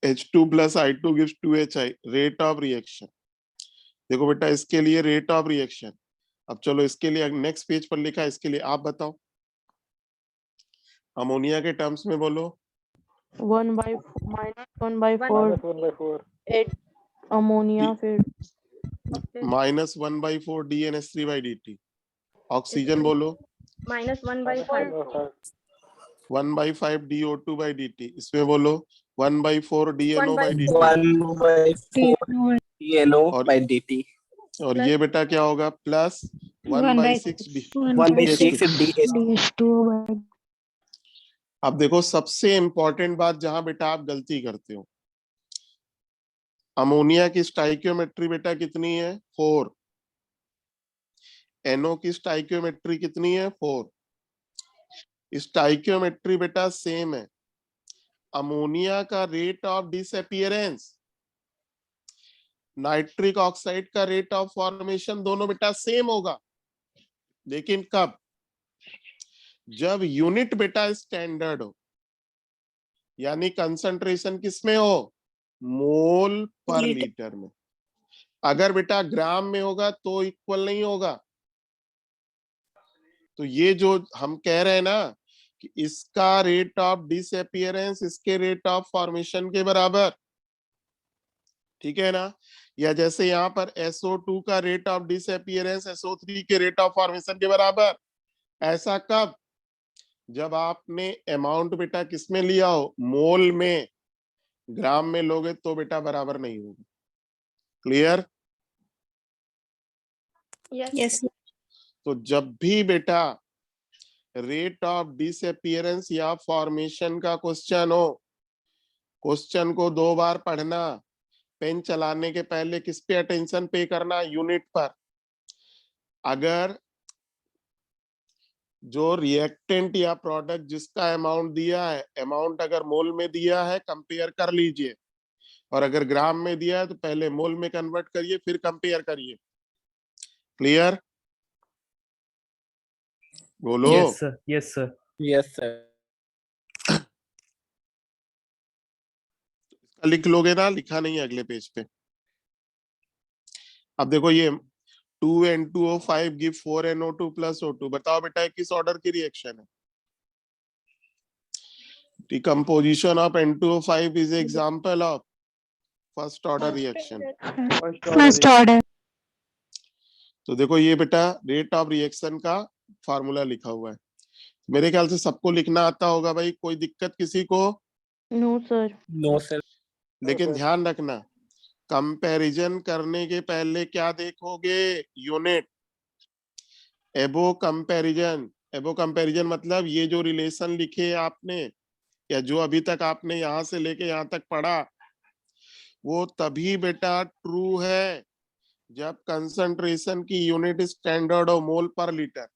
H2 + I2 gives 2HI, rate of reaction. देखो बेटा इसके लिए रेट ऑफ रिएक्शन। अब चलो इसके लिए नेक्स्ट पेज पर लिखा है, इसके लिए आप बताओ। अमोनिया के टर्म्स में बोलो। 1/4 8 अमोनिया, फिर -1/4 DNH3/dt। ऑक्सीजन बोलो। -1/5 1/5 DO2/dt। इसमें बोलो 1/4 DNO/dt। 1/4 DNO/dt। और ये बेटा क्या होगा? Plus 1/6 DH2। अब देखो सबसे इंपॉर्टेंट बात जहां बेटा आप गलती करते हो, अमोनिया की स्टाइकियोमेट्री बेटा कितनी है? 4। NO की स्टाइकियोमेट्री कितनी है? 4। स्टाइकियोमेट्री बेटा सेम है। अमोनिया का rate of disappearance, nitric oxide का रेट ऑफ फॉर्मेशन दोनों बेटा सेम होगा। लेकिन कब? जब यूनिट बेटा स्टैंडर्ड हो, यानी कंसंट्रेशन किसमें हो? मोल पर लीटर में। अगर बेटा ग्राम में होगा तो इक्वल नहीं होगा। तो ये जो हम कह रहे हैं ना कि इसका रेट ऑफ डिसअपियरेंस इसके रेट ऑफ फॉर्मेशन के बराबर, ठीक है ना? या जैसे यहाँ पर SO2 का रेट ऑफ डिसअपियरेंस SO3 के रेट ऑफ फॉर्मेशन के बराबर। ऐसा कब? जब आपने अमाउंट बेटा किसमें लिया हो, मोल में। ग्राम में लोगे तो बेटा बराबर नहीं होगा। क्लियर? Yes, sir. तो जब भी बेटा रेट ऑफ डिसअपियरेंस या फॉर्मेशन का क्वेश्चन हो, क्वेश्चन को 2 बार पढ़ना, पेन चलाने के पहले किस पे अटेंशन पे करना, यूनिट पर। अगर जो रिएक्टेंट या प्रोडक्ट जिसका अमाउंट दिया है, अमाउंट अगर मोल में दिया है कंपेयर कर लीजिए, और अगर ग्राम में दिया है तो पहले मोल में कन्वर्ट करिए फिर कंपेयर करिए। क्लियर? बोलो। Yes, sir. Yes, sir. Yes, sir. लिख लोगे ना? लिखा नहीं है अगले पेज पे। अब देखो ये 2N2O5 give 4NO2 plus O2। बताओ बेटा ये किस ऑर्डर की रिएक्शन है? Decomposition of N2O5 is example of first order reaction. First order. तो देखो ये बेटा रेट ऑफ रिएक्शन का फार्मूला लिखा हुआ है। मेरे ख्याल से सबको लिखना आता होगा भाई, कोई दिक्कत किसी को? No, sir. No, sir. लेकिन ध्यान रखना, कंपैरिजन करने के पहले क्या देखोगे? यूनिट। एबो कंपैरिजन। एबो कंपैरिजन मतलब ये जो रिलेशन लिखे आपने, या जो अभी तक आपने यहां से लेके यहां तक पढ़ा, वो तभी बेटा ट्रू है जब कंसंट्रेशन की यूनिट स्टैंडर्ड हो मोल पर लीटर।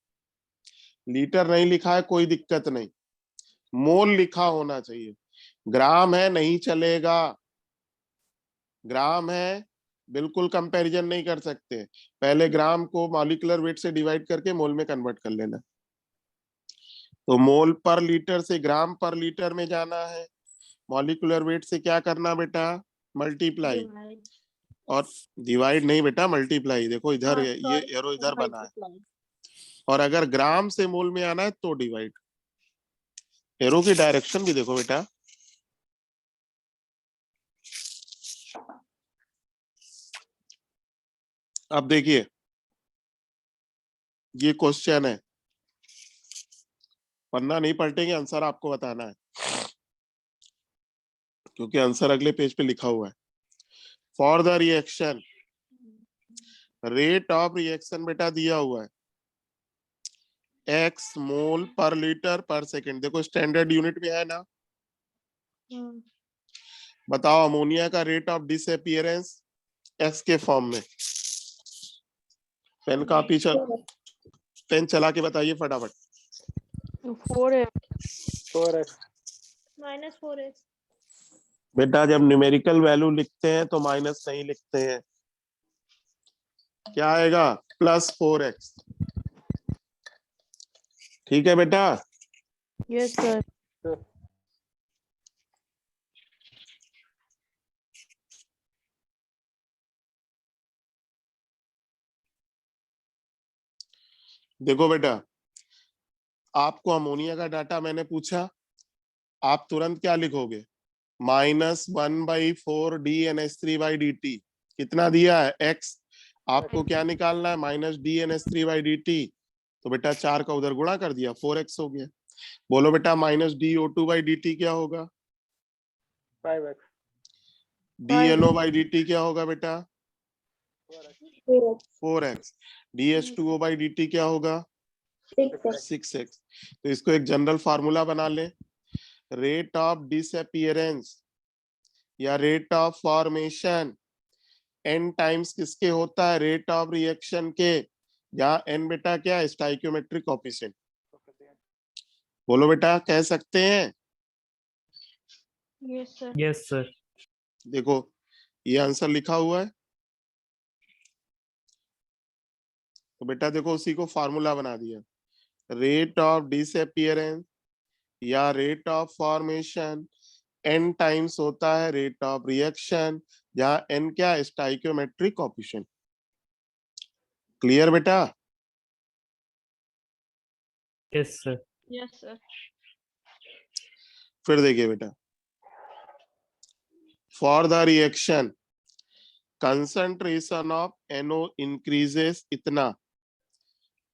लीटर नहीं लिखा है कोई दिक्कत नहीं, मोल लिखा होना चाहिए। ग्राम है नहीं चलेगा, ग्राम है बिल्कुल कंपैरिजन नहीं कर सकते। पहले ग्राम को मॉलिक्यूलर वेट से डिवाइड करके मोल में कन्वर्ट कर लेना। तो मोल पर लीटर से ग्राम पर लीटर में जाना है, मॉलिक्यूलर वेट से क्या करना बेटा? मल्टीप्लाई। और डिवाइड नहीं बेटा, मल्टीप्लाई। देखो इधर ये एरो इधर बना है, और अगर ग्राम से मोल में आना है तो डिवाइड। एरो की डायरेक्शन भी देखो बेटा। अब देखिए ये क्वेश्चन है, पन्ना नहीं पलटेंगे, आंसर आपको बताना है, क्योंकि आंसर अगले पेज पे लिखा हुआ है। For the reaction, rate of reaction बेटा दिया हुआ है x मोल पर लीटर पर सेकेंड। देखो स्टैंडर्ड यूनिट में है ना? बताओ अमोनिया का रेट ऑफ डिसअपियरेंस x के फॉर्म में। पेन कॉपी पेन चला के बताइए फटाफट। 4x -4x। बेटा जब न्यूमेरिकल वैल्यू लिखते हैं तो माइनस नहीं लिखते हैं, क्या आएगा? +4x। ठीक है बेटा? Yes, sir. देखो बेटा, आपको अमोनिया का डाटा मैंने पूछा, आप तुरंत क्या लिखोगे? -1/4 DNH3/dt। कितना दिया है? x। आपको क्या निकालना है? -DNH3/dt। तो बेटा 4 का उधर गुणा कर दिया, 4x हो गया। बोलो बेटा -DO2/dt क्या होगा? 5x DNO/dt क्या होगा बेटा? 4x। DH2O/dt क्या होगा? 6x। तो इसको एक जनरल फार्मूला बना ले। रेट ऑफ डिसअपियरेंस या rate of formation n times किसके होता है? रेट ऑफ रिएक्शन के। यहाँ n बेटा क्या है? Stoichiometric coefficient. बोलो बेटा, कह सकते हैं? Yes sir. Yes, sir. देखो ये आंसर लिखा हुआ है, तो बेटा देखो उसी को फार्मूला बना दिया। रेट ऑफ डिसअपियरेंस या rate of formation n times होता है रेट ऑफ रिएक्शन, जहां n क्या? Stoichiometric coefficient. क्लियर बेटा? Yes, sir. Yes sir. फिर देखिए बेटा, for the reaction concentration of NO increases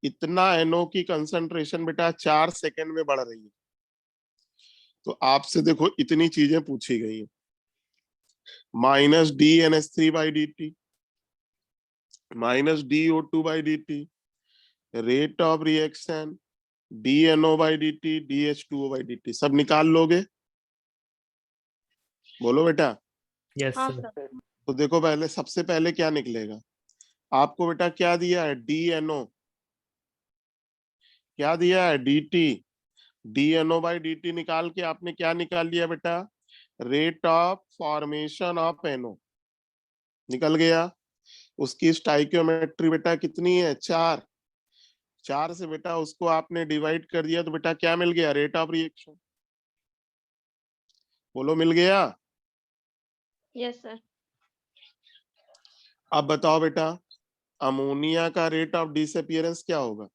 इतना NO की कंसंट्रेशन बेटा 4 सेकंड में बढ़ रही है। तो आपसे देखो इतनी चीजें पूछी गई है। Minus DNH3/dt, minus DO2/dt, rate of reaction, DNO/dt, DH2O/dt, सब निकाल लोगे? बोलो बेटा। Yes, हाँ sir. सर। तो देखो पहले, सबसे पहले क्या निकलेगा आपको बेटा? क्या दिया है? DNO। क्या दिया है? DT। DNO/dt निकाल के आपने क्या निकाल लिया बेटा? Rate of formation of NO निकल गया। उसकी स्टाइकियोमेट्री बेटा कितनी है? 4 से बेटा उसको आपने डिवाइड कर दिया तो बेटा क्या मिल गया? Rate of reaction. बोलो, मिल गया? Yes sir. अब बताओ बेटा, अमोनिया का रेट ऑफ डिसअपियरेंस क्या होगा?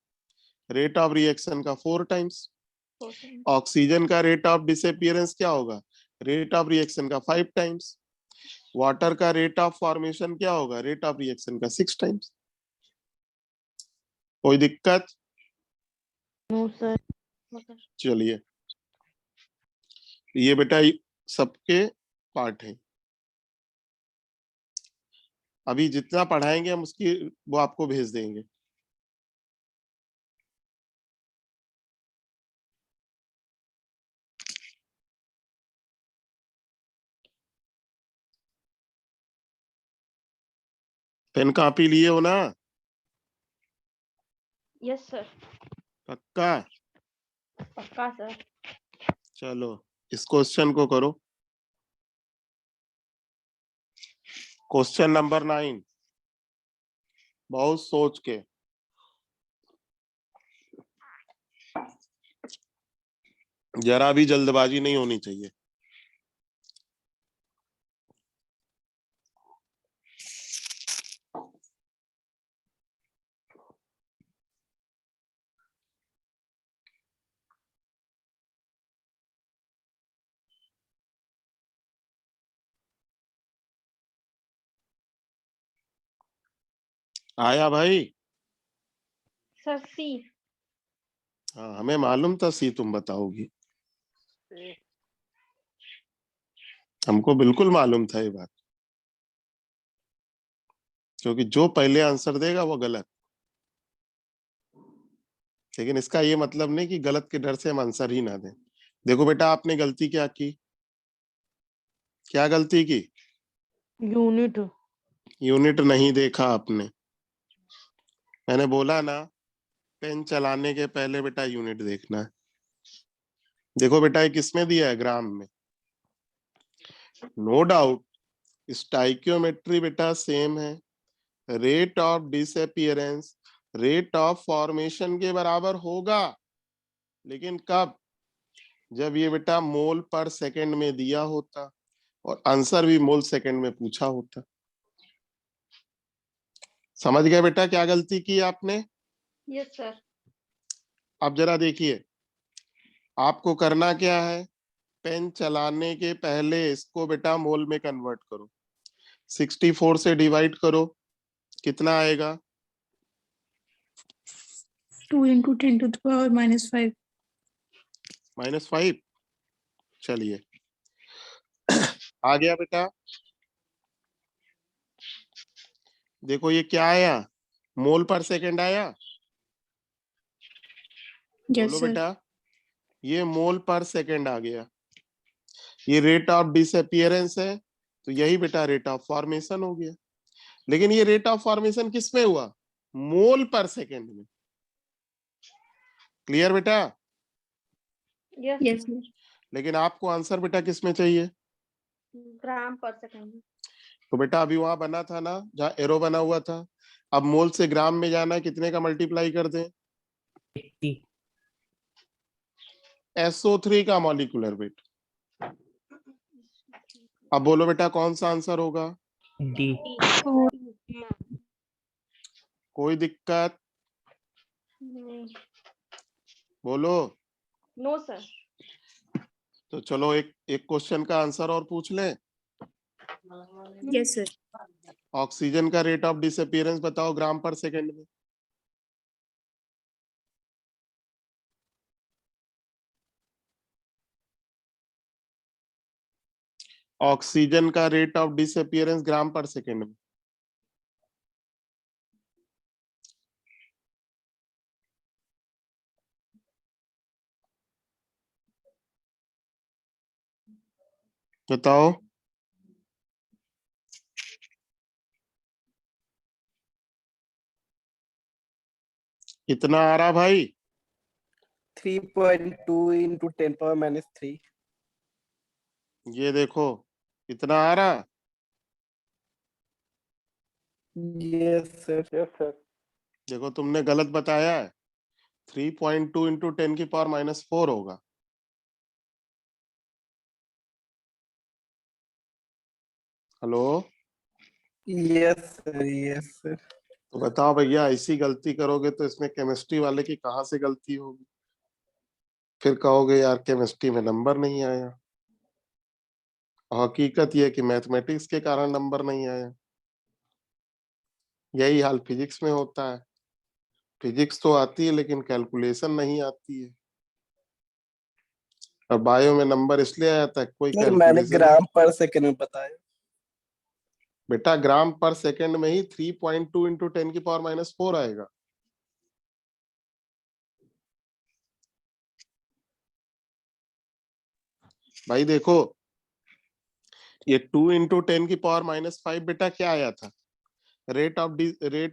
रेट ऑफ रिएक्शन का 4 टाइम्स। ऑक्सीजन का रेट ऑफ डिसअपियरेंस क्या होगा? रेट ऑफ रिएक्शन का 5 टाइम्स। वाटर का रेट ऑफ फॉर्मेशन क्या होगा? रेट ऑफ रिएक्शन का 6 टाइम्स। कोई दिक्कत? No sir. चलिए, ये बेटा सबके पार्ट है। अभी जितना पढ़ाएंगे हम उसकी वो आपको भेज देंगे। पेन कॉपी लिए हो ना? Yes sir. पक्का? पक्का सर। चलो इस क्वेश्चन को करो। क्वेश्चन नंबर 9, बहुत सोच के। जरा भी जल्दबाजी नहीं होनी चाहिए। आया भाई? सर सी। हाँ, हमें मालूम था सी तुम बताओगी। हमको बिल्कुल मालूम था ये बात, क्योंकि जो पहले आंसर देगा वो गलत। लेकिन इसका ये मतलब नहीं कि गलत के डर से हम आंसर ही ना दें। देखो बेटा, आपने गलती क्या की? क्या गलती की? यूनिट। यूनिट नहीं देखा आपने। मैंने बोला ना, पेन चलाने के पहले बेटा यूनिट देखना है। देखो बेटा, ये किसमें दिया है? ग्राम में। नो डाउट स्टाइकियोमेट्री बेटा सेम है। Rate of disappearance rate of formation के बराबर होगा, लेकिन कब? जब ये बेटा मोल पर सेकंड में दिया होता और आंसर भी मोल सेकंड में पूछा होता। समझ गए बेटा क्या गलती की आपने? Yes sir. अब जरा देखिए, आपको करना क्या है? पेन चलाने के पहले इसको बेटा मोल में कन्वर्ट करो। 64 से डिवाइड करो, कितना आएगा? 2 into 10 to the power -5. -5। चलिए आ गया बेटा। देखो ये क्या आया? मोल पर सेकंड आया। Yes, बोलो sir. बेटा, ये मोल पर सेकंड आ गया। ये रेट ऑफ डिसअपियरेंस है, तो यही बेटा रेट ऑफ फॉर्मेशन हो गया। लेकिन ये रेट ऑफ फॉर्मेशन किस में हुआ? मोल पर सेकंड में। क्लियर बेटा? Yes, sir. लेकिन आपको आंसर बेटा किस में चाहिए? ग्राम पर सेकंड। तो बेटा अभी वहां बना था ना जहाँ एरो बना हुआ था, अब मोल से ग्राम में जाना है, कितने का मल्टीप्लाई कर दें? 80. SO3 का मॉलिक्यूलर वेट। अब बोलो बेटा कौन सा आंसर होगा? D. कोई दिक्कत? बोलो। No sir. तो चलो एक क्वेश्चन का आंसर और पूछ लें। Yes, sir. ऑक्सीजन का रेट ऑफ डिसअपीयरेंस बताओ ग्राम पर सेकंड में। ऑक्सीजन का रेट ऑफ डिसअपीयरेंस ग्राम पर सेकंड में। बताओ। कितना आ रहा भाई? 3.2 into 10 power minus 3. ये देखो कितना आ रहा। Yes, sir. Yes, sir. देखो तुमने गलत बताया है। 3.2 इंटू 10 की पावर -4 होगा। Hello. Yes, sir. Yes, sir. तो बताओ भैया, ऐसी गलती करोगे तो इसमें केमिस्ट्री वाले की कहाँ से गलती होगी? फिर कहोगे यार केमिस्ट्री में नंबर नहीं आया। हकीकत ये है कि मैथमेटिक्स के कारण नंबर नहीं आया। यही हाल फिजिक्स में होता है। फिजिक्स तो आती है लेकिन कैलकुलेशन नहीं आती है। और बायो में नंबर इसलिए आया था कोई सर मैंने कैलकुलेशन। ग्राम पर सेकंड में बताया। बेटा ग्राम पर सेकंड में ही 3.2 इंटू 10 की पावर -4 आएगा। भाई देखो, ये 2 इंटू 10 की पावर -5 बेटा क्या आया था? रेट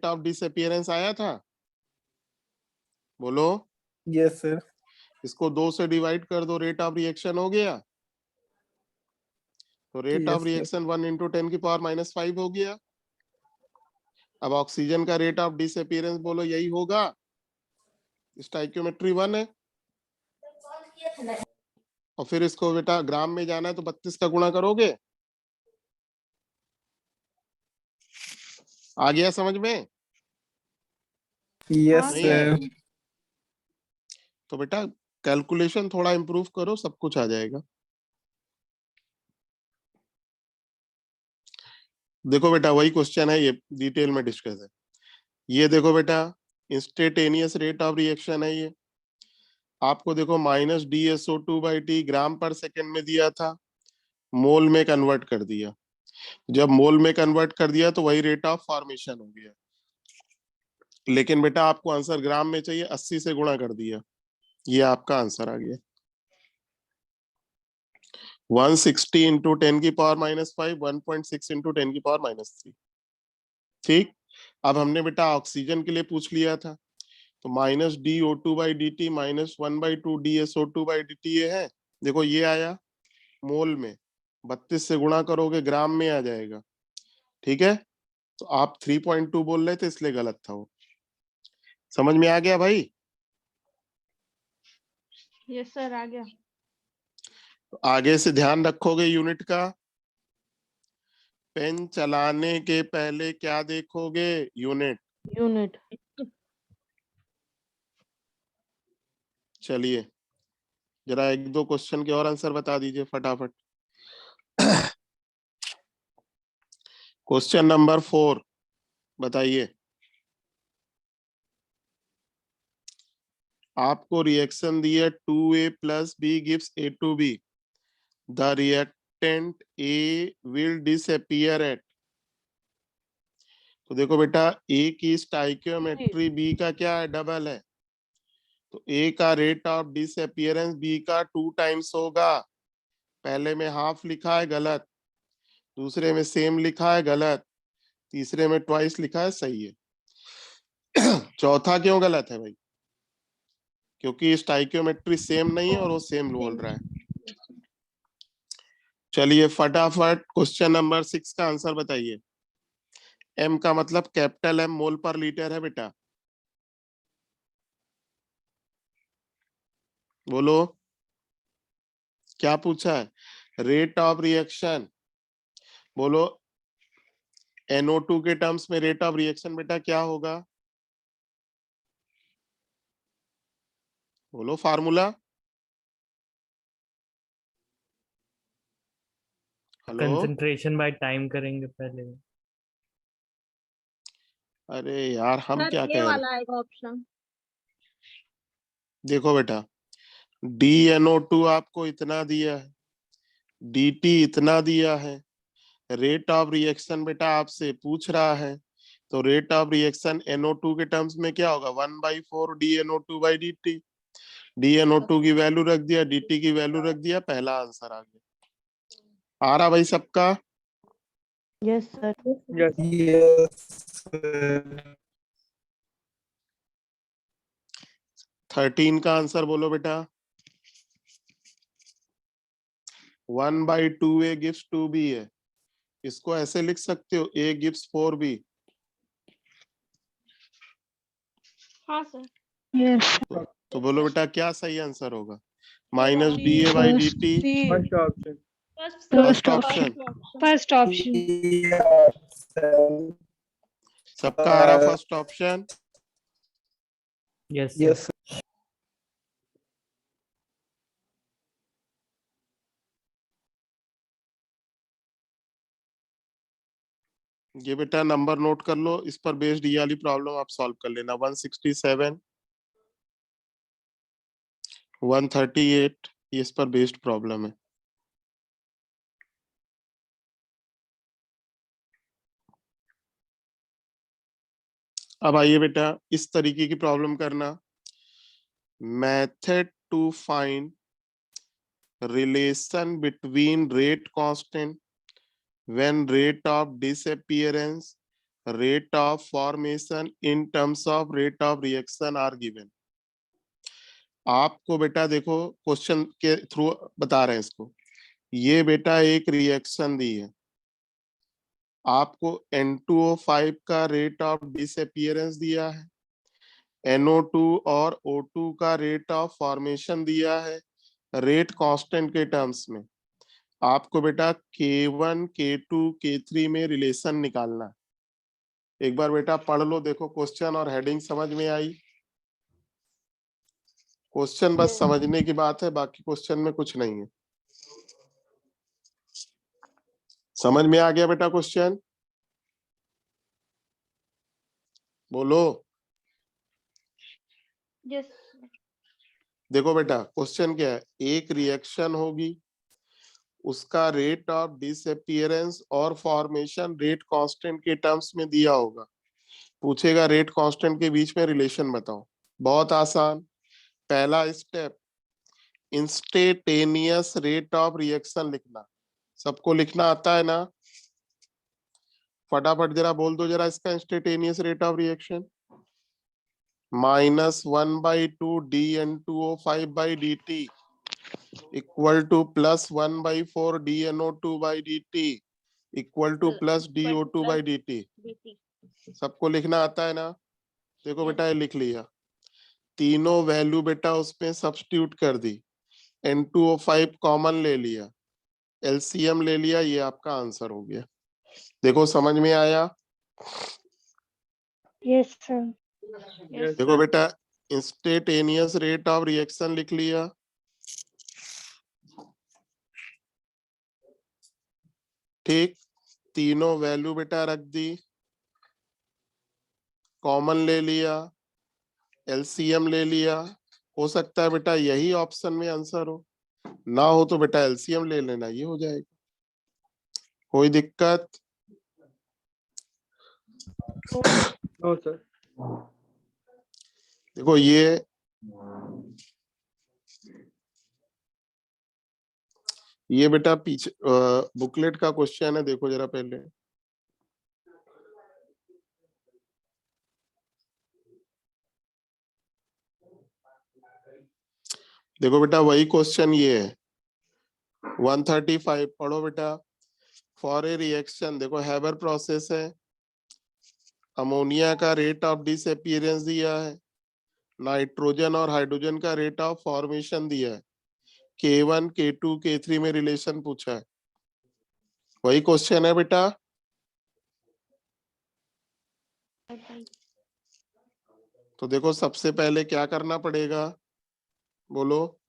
ऑफ डिसअपीयरेंस आया था। बोलो। Yes sir. इसको 2 से डिवाइड कर दो, रेट ऑफ रिएक्शन हो गया। तो rate of yes sir. Reaction 1 into 10 की पावर -5 हो गया। अब ऑक्सीजन का रेट ऑफ डिसअपीयरेंस बोलो यही होगा। स्टोइकियोमेट्री 1 है। और फिर इसको बेटा ग्राम में जाना है तो 32 का गुणा करोगे। आ गया समझ में? यस नहीं आया? सर। तो बेटा कैलकुलेशन थोड़ा इंप्रूव करो, सब कुछ आ जाएगा। देखो बेटा वही क्वेश्चन है, ये डिटेल में डिस्कस है। ये देखो बेटा इंस्टेंटेनियस रेट ऑफ रिएक्शन है ये। आपको देखो -DSO2/T ग्राम पर सेकंड में दिया था, मोल में कन्वर्ट कर दिया। जब मोल में कन्वर्ट कर दिया तो वही रेट ऑफ फॉर्मेशन हो गया। लेकिन बेटा आपको आंसर ग्राम में चाहिए, 80 से गुणा कर दिया, ये आपका आंसर आ गया। 160 इंटू 10 की पावर -5, 1.6 इंटू 10 की पावर -3। ठीक। अब हमने बेटा ऑक्सीजन के लिए पूछ लिया था, तो -DO2/dt -1/2 DSO2/dt ये है। देखो ये आया मोल में, 32 से गुणा करोगे ग्राम में आ जाएगा। ठीक है। तो आप 3.2 बोल रहे थे इसलिए गलत था वो। समझ में आ गया भाई? यस सर, आ गया। तो आगे से ध्यान रखोगे यूनिट का। पेन चलाने के पहले क्या देखोगे? यूनिट। यूनिट। चलिए जरा 1-2 क्वेश्चन के और आंसर बता दीजिए फटाफट। क्वेश्चन नंबर 4 बताइए। आपको रिएक्शन दी है 2A + B gives A2B. The reactant A will disappear at। तो देखो बेटा A की स्टाइकियोमेट्री B का क्या है? डबल है। तो A का रेट ऑफ डिसअपीयरेंस B का 2 टाइम्स होगा। पहले में हाफ लिखा है गलत, दूसरे में सेम लिखा है गलत, तीसरे में ट्वाइस लिखा है सही है। चौथा क्यों गलत है भाई? क्योंकि स्टाइकियोमेट्री सेम नहीं है और वो सेम बोल रहा है। चलिए फटाफट क्वेश्चन नंबर 6 का आंसर बताइए। एम का मतलब कैपिटल एम मोल पर लीटर है बेटा। बोलो क्या पूछा है? Rate of reaction. बोलो NO2 के टर्म्स में रेट ऑफ रिएक्शन बेटा क्या होगा? बोलो formula. Hello, concentration by time करेंगे पहले। अरे यार हम सर क्या ये कह रहे, वाला आएगा ऑप्शन। देखो बेटा DNO2 आपको इतना दिया है, DT इतना दिया है, रेट ऑफ रिएक्शन बेटा आपसे पूछ रहा है, तो रेट ऑफ रिएक्शन NO2 के टर्म्स में क्या होगा, 1/4 DNO2/DT। DNO2 की वैल्यू रख दिया, DT की वैल्यू रख दिया, पहला आंसर आ गया। आ रहा भाई सबका? Yes sir. Yes, sir. 13 का आंसर बोलो बेटा। 1/2A gives 2B है, इसको ऐसे लिख सकते हो, A gives 4B। हाँ सर। Yes. तो बोलो बेटा क्या सही आंसर होगा, -DA/DT। First option. First option, First option. Yes, sir. सबका आ रहा first option? Yes Yes, sir. ये बेटा नंबर नोट कर लो, इस पर बेस्ड ये वाली प्रॉब्लम आप सॉल्व कर लेना। 167, 138 ये इस पर बेस्ड प्रॉब्लम है। अब आइए बेटा इस तरीके की प्रॉब्लम करना। Method to find relation between rate constant when rate of disappearance, rate of formation in terms of rate of reaction are given। आपको बेटा देखो क्वेश्चन के थ्रू बता रहे हैं इसको। ये बेटा एक रिएक्शन दी है, आपको N2O5 का रेट ऑफ डिसअपियरेंस दिया है, NO2 और O2 का रेट ऑफ फॉर्मेशन दिया है रेट कांस्टेंट के टर्म्स में। आपको बेटा K1, K2, K3 में रिलेशन निकालना है। एक बार बेटा पढ़ लो, देखो क्वेश्चन और हेडिंग समझ में आई? क्वेश्चन बस समझने की बात है, बाकी क्वेश्चन में कुछ नहीं है। समझ में आ गया बेटा क्वेश्चन? बोलो। यस। देखो बेटा क्वेश्चन क्या है, एक रिएक्शन होगी, उसका रेट ऑफ डिसअपियरेंस और फॉर्मेशन रेट कांस्टेंट के टर्म्स में दिया होगा। पूछेगा रेट कांस्टेंट के बीच में रिलेशन बताओ। बहुत आसान। पहला step, instantaneous rate of reaction लिखना। सबको लिखना आता है ना? फटाफट जरा बोल दो जरा इसका instantaneous rate of reaction. -1/2 DN2O5/DT equal to +1/4 DNO2/DT equal to +DO2/DT। सबको लिखना आता है ना? देखो बेटा ये लिख लिया, तीनों वैल्यू बेटा उसमें सब्स्टिट्यूट कर दी, N2O5 कॉमन ले लिया, LCM ले लिया, ये आपका आंसर हो गया। देखो समझ में आया? Yes, sir. देखो बेटा इंस्टेंटेनियस रेट ऑफ रिएक्शन लिख लिया, ठीक, तीनों वैल्यू बेटा रख दी, कॉमन ले लिया, LCM ले लिया। हो सकता है बेटा यही ऑप्शन में आंसर हो, ना हो तो बेटा LCM ले लेना, ये हो जाएगा। कोई दिक्कत? No, sir. देखो ये बेटा पीछे बुकलेट का क्वेश्चन है, देखो जरा पहले। देखो बेटा वही क्वेश्चन ये है, 135 पढ़ो बेटा। फॉर ए रिएक्शन, देखो हैबर प्रोसेस है, अमोनिया का रेट ऑफ डिसअपियरेंस दिया है, नाइट्रोजन और हाइड्रोजन का रेट ऑफ फॉर्मेशन दिया है, K1, K2, K3 में रिलेशन पूछा है। वही क्वेश्चन है बेटा। तो देखो सबसे पहले क्या करना पड़ेगा, बोलो।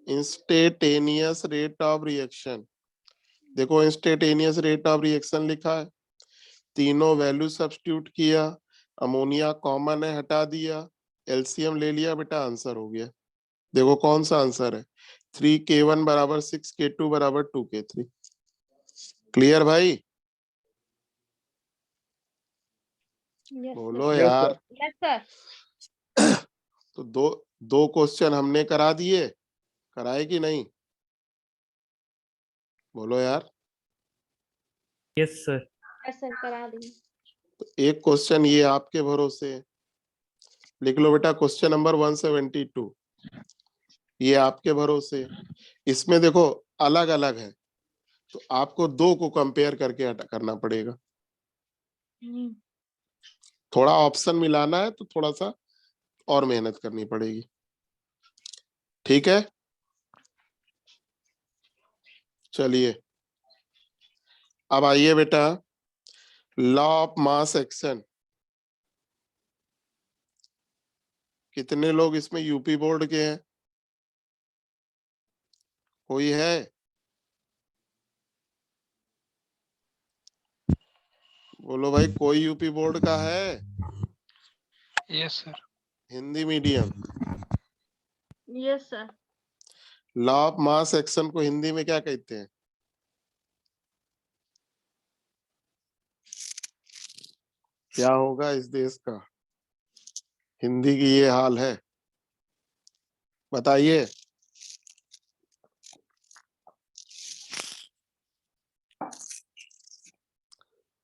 इंस्टेंटेनियस रेट ऑफ रिएक्शन देखो इंस्टेंटेनियस रेट ऑफ रिएक्शन लिखा है, तीनों वैल्यू सब्स्टिट्यूट किया, अमोनिया कॉमन है हटा दिया, एलसीएम ले लिया बेटा, आंसर हो गया। देखो कौन सा आंसर है, 3K1 बराबर 6K2 बराबर 2K3। क्लियर भाई? यस बोलो Yes, यार। sir. Yes sir. तो दो क्वेश्चन हमने करा दिए, कराए कि नहीं? बोलो यार। Yes sir. यस सर, करा देंगे। तो एक क्वेश्चन ये आपके भरोसे, लिख लो बेटा क्वेश्चन नंबर 172, ये आपके भरोसे। इसमें देखो अलग अलग है, तो आपको दो को कंपेयर करके करना पड़ेगा। थोड़ा ऑप्शन मिलाना है तो थोड़ा सा और मेहनत करनी पड़ेगी, ठीक है? चलिए अब आइए बेटा, लॉ ऑफ मास एक्शन। कितने लोग इसमें यूपी बोर्ड के हैं? कोई है? बोलो भाई, कोई यूपी बोर्ड का है? Yes sir. Hindi medium. Yes sir. Law of mass action को हिंदी में क्या कहते हैं? क्या होगा इस देश का? हिंदी की ये हाल है, बताइए।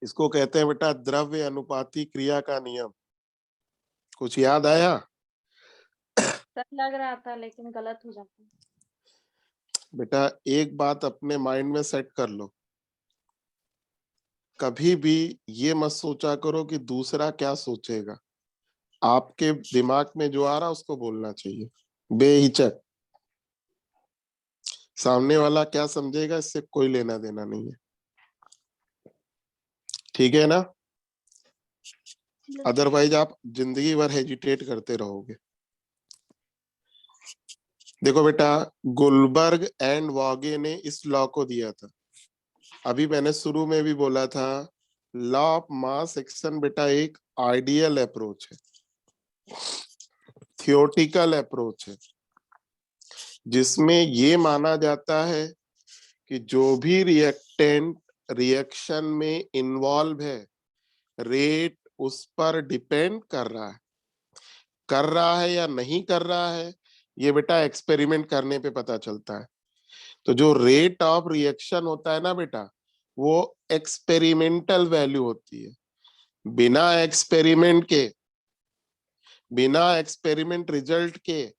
इसको कहते हैं बेटा द्रव्य अनुपाती क्रिया का नियम। कुछ याद आया? सर लग रहा था लेकिन गलत हो जाता है। बेटा एक बात अपने माइंड में सेट कर लो, कभी भी ये मत सोचा करो कि दूसरा क्या सोचेगा। आपके दिमाग में जो आ रहा उसको बोलना चाहिए बेहिचक। सामने वाला क्या समझेगा इससे कोई लेना देना नहीं है, ठीक है ना? अदरवाइज आप जिंदगी भर हेजिटेट करते रहोगे। देखो बेटा, गुलबर्ग एंड वॉगे ने इस लॉ को दिया था। अभी मैंने शुरू में भी बोला था, लॉ ऑफ मास एक्शन बेटा एक आइडियल अप्रोच है, थियोरेटिकल अप्रोच है, जिसमें ये माना जाता है कि जो भी रिएक्टेंट रिएक्शन में इन्वॉल्व है, रेट उस पर डिपेंड कर रहा है या नहीं कर रहा है, ये बेटा एक्सपेरिमेंट करने पे पता चलता है। तो जो रेट ऑफ रिएक्शन होता है ना बेटा, वो एक्सपेरिमेंटल वैल्यू होती है। बिना एक्सपेरिमेंट रिजल्ट के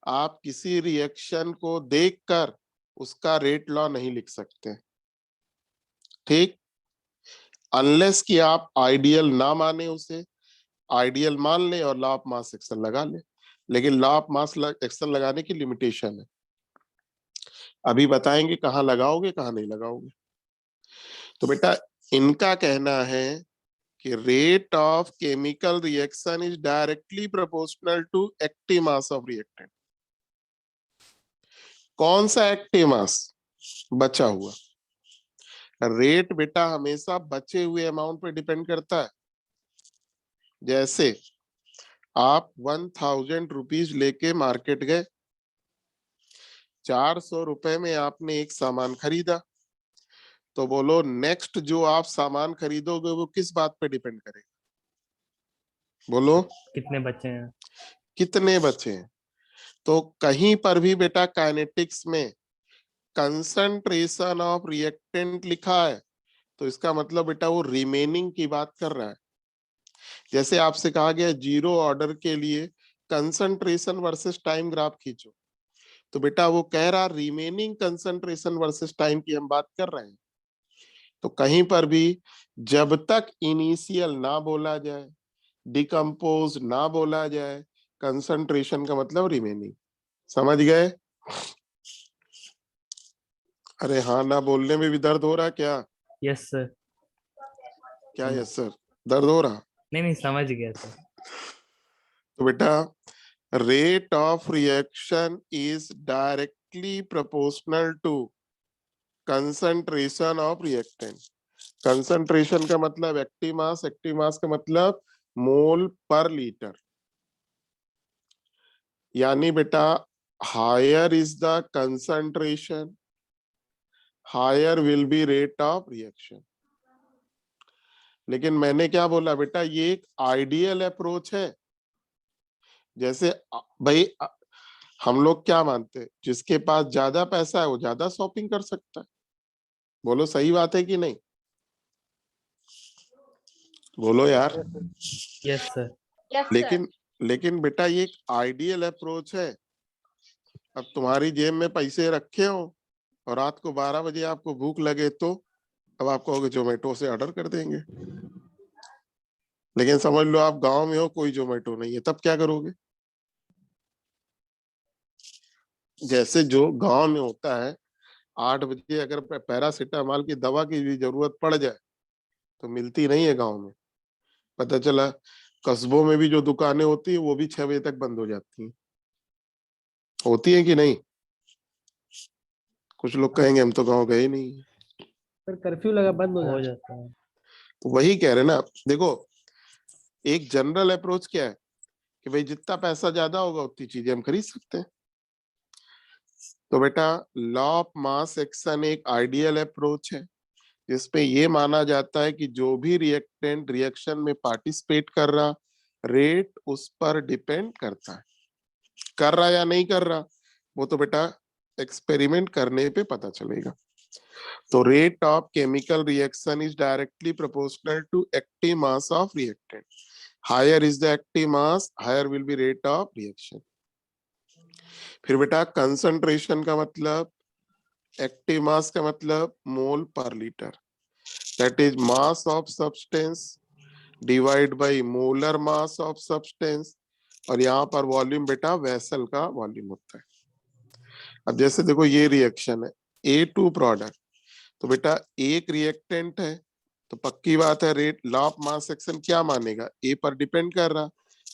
आप किसी रिएक्शन को देखकर उसका रेट लॉ नहीं लिख सकते, ठीक? अनलेस कि आप आइडियल ना माने उसे, आइडियल मान ले और लॉ ऑफ मास एक्शन लगा ले। लेकिन लॉ ऑफ मास एक्शन लगाने की लिमिटेशन है, अभी बताएंगे कहाँ लगाओगे कहाँ नहीं लगाओगे। तो बेटा इनका कहना है कि rate of chemical reaction is directly proportional to active mass of reactant. कौन सा एक्टिव मास? बचा हुआ। रेट बेटा हमेशा बचे हुए अमाउंट पे डिपेंड करता है। जैसे आप 1000 रुपीज लेके मार्केट गए, 400 रुपए में आपने एक सामान खरीदा, तो बोलो नेक्स्ट जो आप सामान खरीदोगे वो किस बात पे डिपेंड करेगा? बोलो कितने बच्चे हैं? कितने बचे हैं। तो कहीं पर भी बेटा काइनेटिक्स में कंसंट्रेशन ऑफ रिएक्टेंट लिखा है तो इसका मतलब बेटा वो रिमेनिंग की बात कर रहा है। जैसे आपसे कहा गया जीरो ऑर्डर के लिए कंसंट्रेशन वर्सेस टाइम ग्राफ खींचो, तो बेटा वो कह रहा रिमेनिंग कंसंट्रेशन वर्सेस टाइम की हम बात कर रहे हैं। तो कहीं पर भी जब तक इनिशियल ना बोला जाए, डिकम्पोज ना बोला जाए, कंसंट्रेशन का मतलब रिमेनिंग। समझ गए? अरे हाँ ना बोलने में भी दर्द हो रहा क्या? Yes sir. क्या यस सर दर्द हो रहा? नहीं समझ गया सर। तो बेटा rate of reaction is directly proportional to concentration of reactant. Concentration का मतलब एक्टिव मास का मतलब मोल पर लीटर। यानी बेटा higher is the concentration, higher will be rate of reaction. लेकिन मैंने क्या बोला बेटा, ये एक आइडियल अप्रोच है। जैसे भाई हम लोग क्या मानते हैं, जिसके पास ज्यादा पैसा है वो ज्यादा शॉपिंग कर सकता है। बोलो सही बात है कि नहीं? बोलो यार। Yes sir. Yes sir. लेकिन बेटा ये एक आइडियल अप्रोच है। अब तुम्हारी जेब में पैसे रखे हो और रात को 12 बजे आपको भूख लगे तो अब आप कहोगे जोमेटो से ऑर्डर कर देंगे। लेकिन समझ लो आप गांव में हो, कोई जोमेटो नहीं है, तब क्या करोगे? जैसे जो गांव में होता है 8 बजे अगर पैरासीटामोल की दवा की भी जरूरत पड़ जाए तो मिलती नहीं है गांव में। पता चला कस्बों में भी जो दुकानें होती है वो भी 6 बजे तक बंद हो जाती हैं। होती है कि नहीं? कुछ लोग कहेंगे हम तो गांव गए नहीं। सर कर्फ्यू लगा बंद हो जाता है। तो वही कह रहे ना, देखो एक जनरल अप्रोच क्या है कि भाई जितना पैसा ज्यादा होगा उतनी चीजें हम खरीद सकते हैं। तो बेटा लॉ ऑफ मास एक्शन एक आइडियल अप्रोच है जिसपे ये माना जाता है कि जो भी रिएक्टेंट रिएक्शन में पार्टिसिपेट कर रहा, रेट उस पर डिपेंड करता है। कर रहा या नहीं कर रहा वो तो बेटा एक्सपेरिमेंट करने पे पता चलेगा। तो rate of chemical reaction is directly proportional to active mass of reactant. Higher is the active mass, higher will be rate of reaction. फिर बेटा कंसंट्रेशन का मतलब, एक्टिव मास का मतलब मोल per litre, that is mass of substance divide by molar mass of substance. और यहाँ पर volume बेटा वेसल का वॉल्यूम होता है। अब जैसे देखो ये रिएक्शन है A2 प्रोडक्ट, तो बेटा एक रिएक्टेंट है तो पक्की बात है rate law of mass action क्या मानेगा, ए पर डिपेंड कर रहा,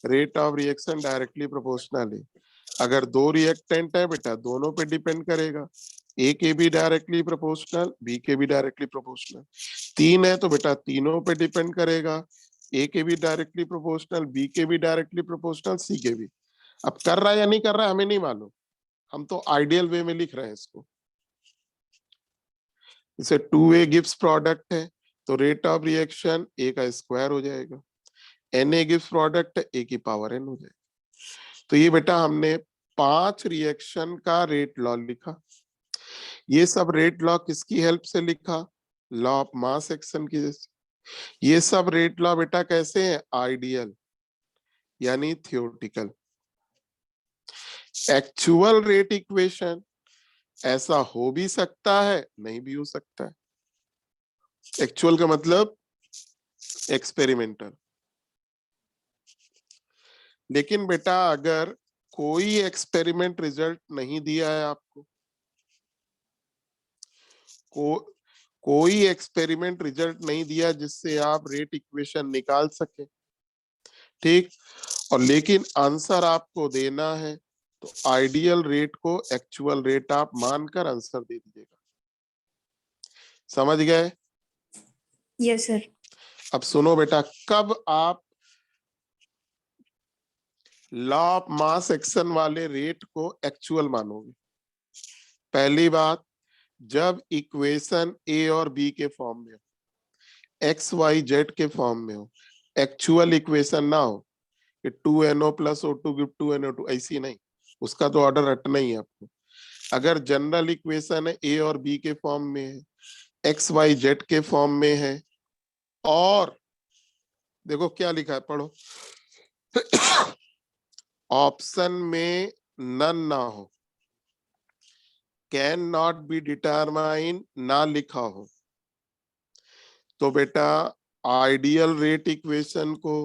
rate of reaction directly proportional है। अगर दो रिएक्टेंट है बेटा दोनों पे डिपेंड करेगा, ए के भी डायरेक्टली प्रोपोर्शनल, बी के भी डायरेक्टली प्रोपोर्शनल। तीन है तो बेटा तीनों पे डिपेंड करेगा, ए के भी डायरेक्टली प्रोपोर्शनल, बी के भी डायरेक्टली प्रोपोर्शनल, सी के भी। अब कर रहा है या नहीं कर रहा है हमें नहीं मालूम, हम तो आइडियल वे में लिख रहे हैं इसको। इसे 2A गिब्स प्रोडक्ट है तो रेट ऑफ रिएक्शन ए का स्क्वायर हो जाएगा, Na गिब्स प्रोडक्ट है ए की पावर n हो जाएगा। तो ये बेटा हमने 5 रिएक्शन का रेट लॉ लिखा। ये सब रेट लॉ किसकी हेल्प से लिखा, लॉ ऑफ मास एक्शन की जैसे। ये सब रेट लॉ बेटा कैसे हैं, आइडियल यानी थियोरेटिकल। एक्चुअल रेट इक्वेशन ऐसा हो भी सकता है नहीं भी हो सकता है। एक्चुअल का मतलब एक्सपेरिमेंटल। लेकिन बेटा अगर कोई एक्सपेरिमेंट रिजल्ट नहीं दिया है आपको, कोई एक्सपेरिमेंट रिजल्ट नहीं दिया जिससे आप रेट इक्वेशन निकाल सके, ठीक, और लेकिन आंसर आपको देना है तो आइडियल रेट को एक्चुअल रेट आप मानकर आंसर दे दीजिएगा। समझ गए? Yes sir. अब सुनो बेटा, कब आप लॉ ऑफ मास एक्शन वाले रेट को एक्चुअल मानोगे? पहली बात, जब इक्वेशन ए और बी के फॉर्म में हो, एक्स वाई जेड के फॉर्म में हो, एक्चुअल इक्वेशन ना हो कि 2NO + O2 गिव 2NO2, ऐसी नहीं, उसका तो ऑर्डर रटना ही है आपको। अगर जनरल इक्वेशन है ए और बी के फॉर्म में है, एक्स वाई जेड के फॉर्म में है, और देखो क्या लिखा है पढ़ो, ऑप्शन में नन ना हो, कैन नॉट बी डिटरमाइन ना लिखा हो, तो बेटा आइडियल रेट इक्वेशन को,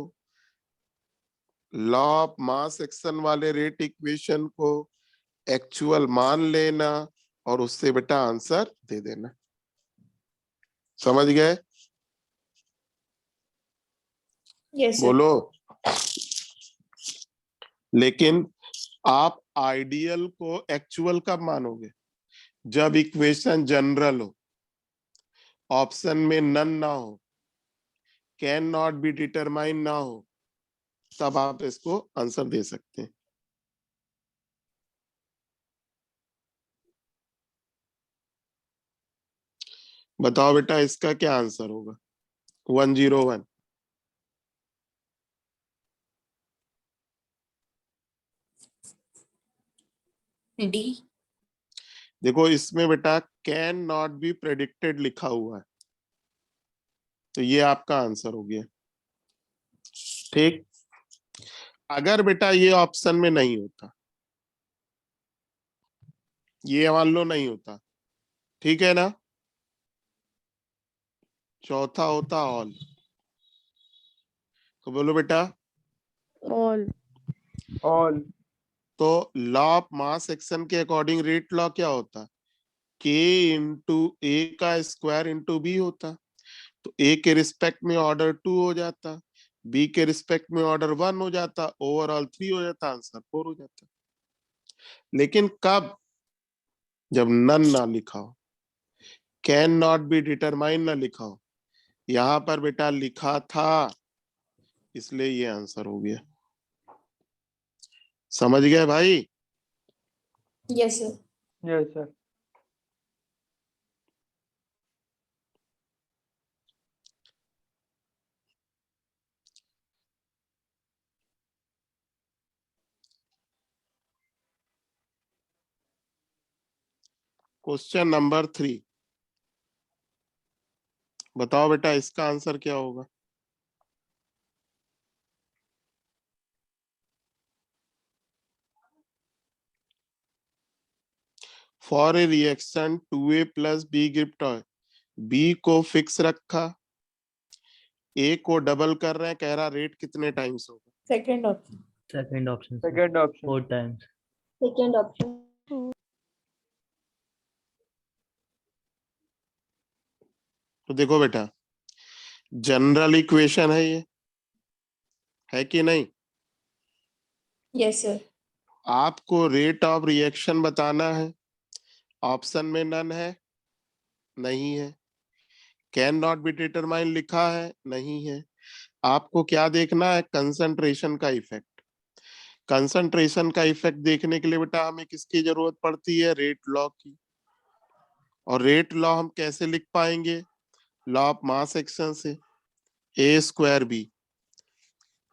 लॉ ऑफ मास एक्शन वाले रेट इक्वेशन को एक्चुअल मान लेना और उससे बेटा आंसर दे देना। समझ गए? Yes sir. बोलो। लेकिन आप आइडियल को एक्चुअल कब मानोगे? जब इक्वेशन जनरल हो, ऑप्शन में नन ना हो, कैन नॉट बी डिटरमाइन ना हो, तब आप इसको आंसर दे सकते हैं। बताओ बेटा इसका क्या आंसर होगा? 101। डी। देखो इसमें बेटा कैन नॉट बी प्रेडिक्टेड लिखा हुआ है, तो ये आपका आंसर हो गया। ठीक, अगर बेटा ये ऑप्शन में नहीं होता, ये मान लो नहीं होता, ठीक है ना, चौथा होता ऑल, तो बोलो बेटा ऑल। ऑल। तो लॉ ऑफ मास एक्शन के अकॉर्डिंग रेट लॉ क्या होता? के इंटू ए का स्क्वायर इंटू बी होता। तो ए के रिस्पेक्ट में ऑर्डर 2 हो जाता, बी के रिस्पेक्ट में ऑर्डर 1 हो जाता, ओवरऑल 3 हो जाता, आंसर 4 हो जाता। लेकिन कब? जब नन ना लिखा हो, कैन नॉट बी डिटरमाइन ना लिखा हो। यहां पर बेटा लिखा था, इसलिए ये आंसर हो गया। समझ गए भाई? Yes sir. Yes sir. Question number 3, बताओ बेटा इसका आंसर क्या होगा? For a reaction 2a plus B gives oil, B को फिक्स रखा, ए को डबल कर रहे हैं, कह रहा रेट कितने टाइम्स होगा? Second option. Second option second option. 4 times. Second option. तो देखो बेटा जनरल इक्वेशन है ये, है कि नहीं? Yes sir. आपको रेट ऑफ रिएक्शन बताना है, ऑप्शन में नन है, नहीं है। कैन नॉट बी डिटरमाइन लिखा है, नहीं है। आपको क्या देखना है? कंसंट्रेशन का इफेक्ट। कंसंट्रेशन का इफेक्ट देखने के लिए बेटा हमें किसकी जरूरत पड़ती है? रेट लॉ की। और रेट लॉ हम कैसे लिख पाएंगे? लॉ ऑफ मास एक्शन से, ए स्क्वायर बी।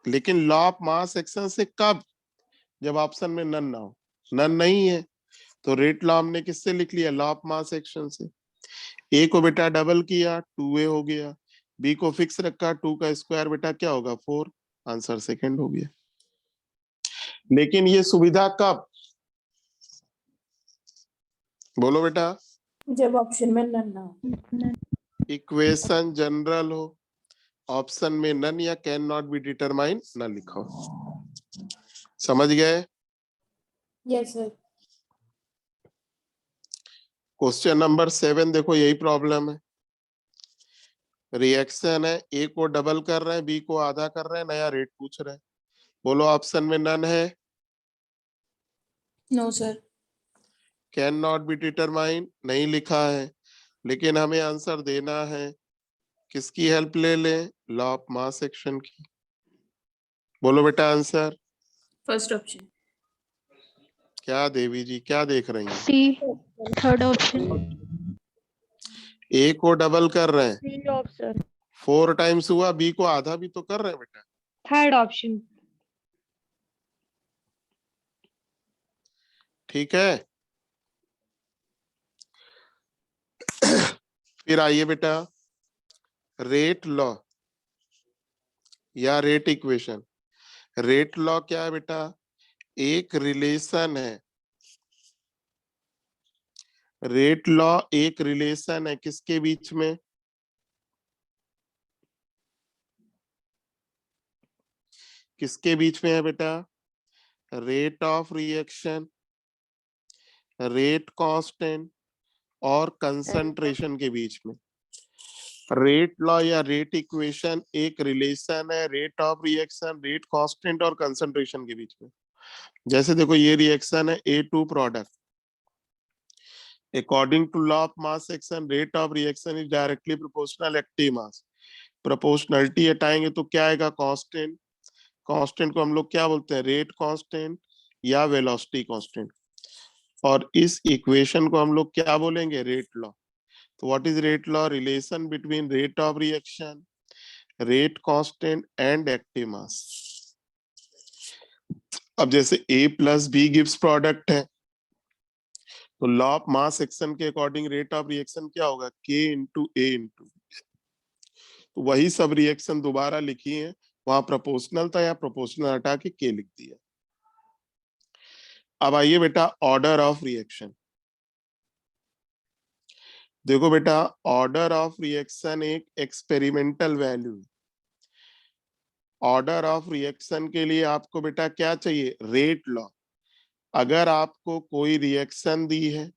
लेकिन लॉ ऑफ मास एक्शन से कब? जब ऑप्शन में नन ना हो। नन नहीं है तो रेट लॉ हमने किससे लिख लिया? लॉ ऑफ मास एक्शन से। ए को बेटा डबल किया, 2a हो गया, बी को फिक्स रखा, 2 का स्क्वायर बेटा क्या होगा? 4, आंसर सेकंड हो गया। लेकिन ये सुविधा कब? बोलो बेटा। जब ऑप्शन में नन ना हो। इक्वेशन जनरल हो, ऑप्शन में नन या कैन नॉट बी डिटरमाइन ना लिखा हो। समझ गए? Yes sir. क्वेश्चन नंबर 7 देखो, यही प्रॉब्लम है। रिएक्शन है, ए को डबल कर रहे हैं, बी को आधा कर रहे हैं, नया रेट पूछ रहे हैं। बोलो ऑप्शन में नन है, no sir. Can not be determine नहीं लिखा है, लेकिन हमें आंसर देना है। किसकी हेल्प ले लें? लॉ ऑफ मास एक्शन की। बोलो बेटा आंसर। First option. क्या देवी जी क्या देख रही हैं? सी। Third option. ए को डबल कर रहे हैं, सी ऑप्शन। 4 टाइम्स हुआ, बी को आधा भी तो कर रहे हैं बेटा। Third option. ठीक है, फिर आइए बेटा रेट लॉ या रेट इक्वेशन। रेट लॉ क्या है बेटा? एक रिलेशन है। रेट लॉ एक रिलेशन है किसके बीच में? किसके बीच में है बेटा? Rate of reaction, rate constant और कंसंट्रेशन के बीच में। रेट लॉ या रेट इक्वेशन एक रिलेशन है rate of reaction, rate constant और कंसंट्रेशन के बीच में। जैसे देखो ये रिएक्शन है A2 product, according to law of mass action, rate of reaction is directly proportional active mass. Proportionality हटाएंगे तो क्या आएगा? कांस्टेंट। कांस्टेंट को हम लोग क्या बोलते हैं? रेट कांस्टेंट या वेलोसिटी कांस्टेंट। और इस इक्वेशन को हम लोग क्या बोलेंगे? Rate law. तो what is rate law? Relation between rate of reaction, rate constant and active mass. अब जैसे A plus B gives product है, तो लॉ ऑफ मास एक्शन के अकॉर्डिंग रेट ऑफ रिएक्शन क्या होगा? K into A into. तो वही सब रिएक्शन दोबारा लिखी है, वहां प्रोपोर्शनल था या प्रोपोर्शनल हटा के K लिख दिया। अब आइए बेटा ऑर्डर ऑफ रिएक्शन। देखो बेटा, ऑर्डर ऑफ रिएक्शन एक एक्सपेरिमेंटल वैल्यू है। ऑर्डर ऑफ रिएक्शन के लिए आपको बेटा क्या चाहिए? Rate law. अगर आपको कोई रिएक्शन दी है,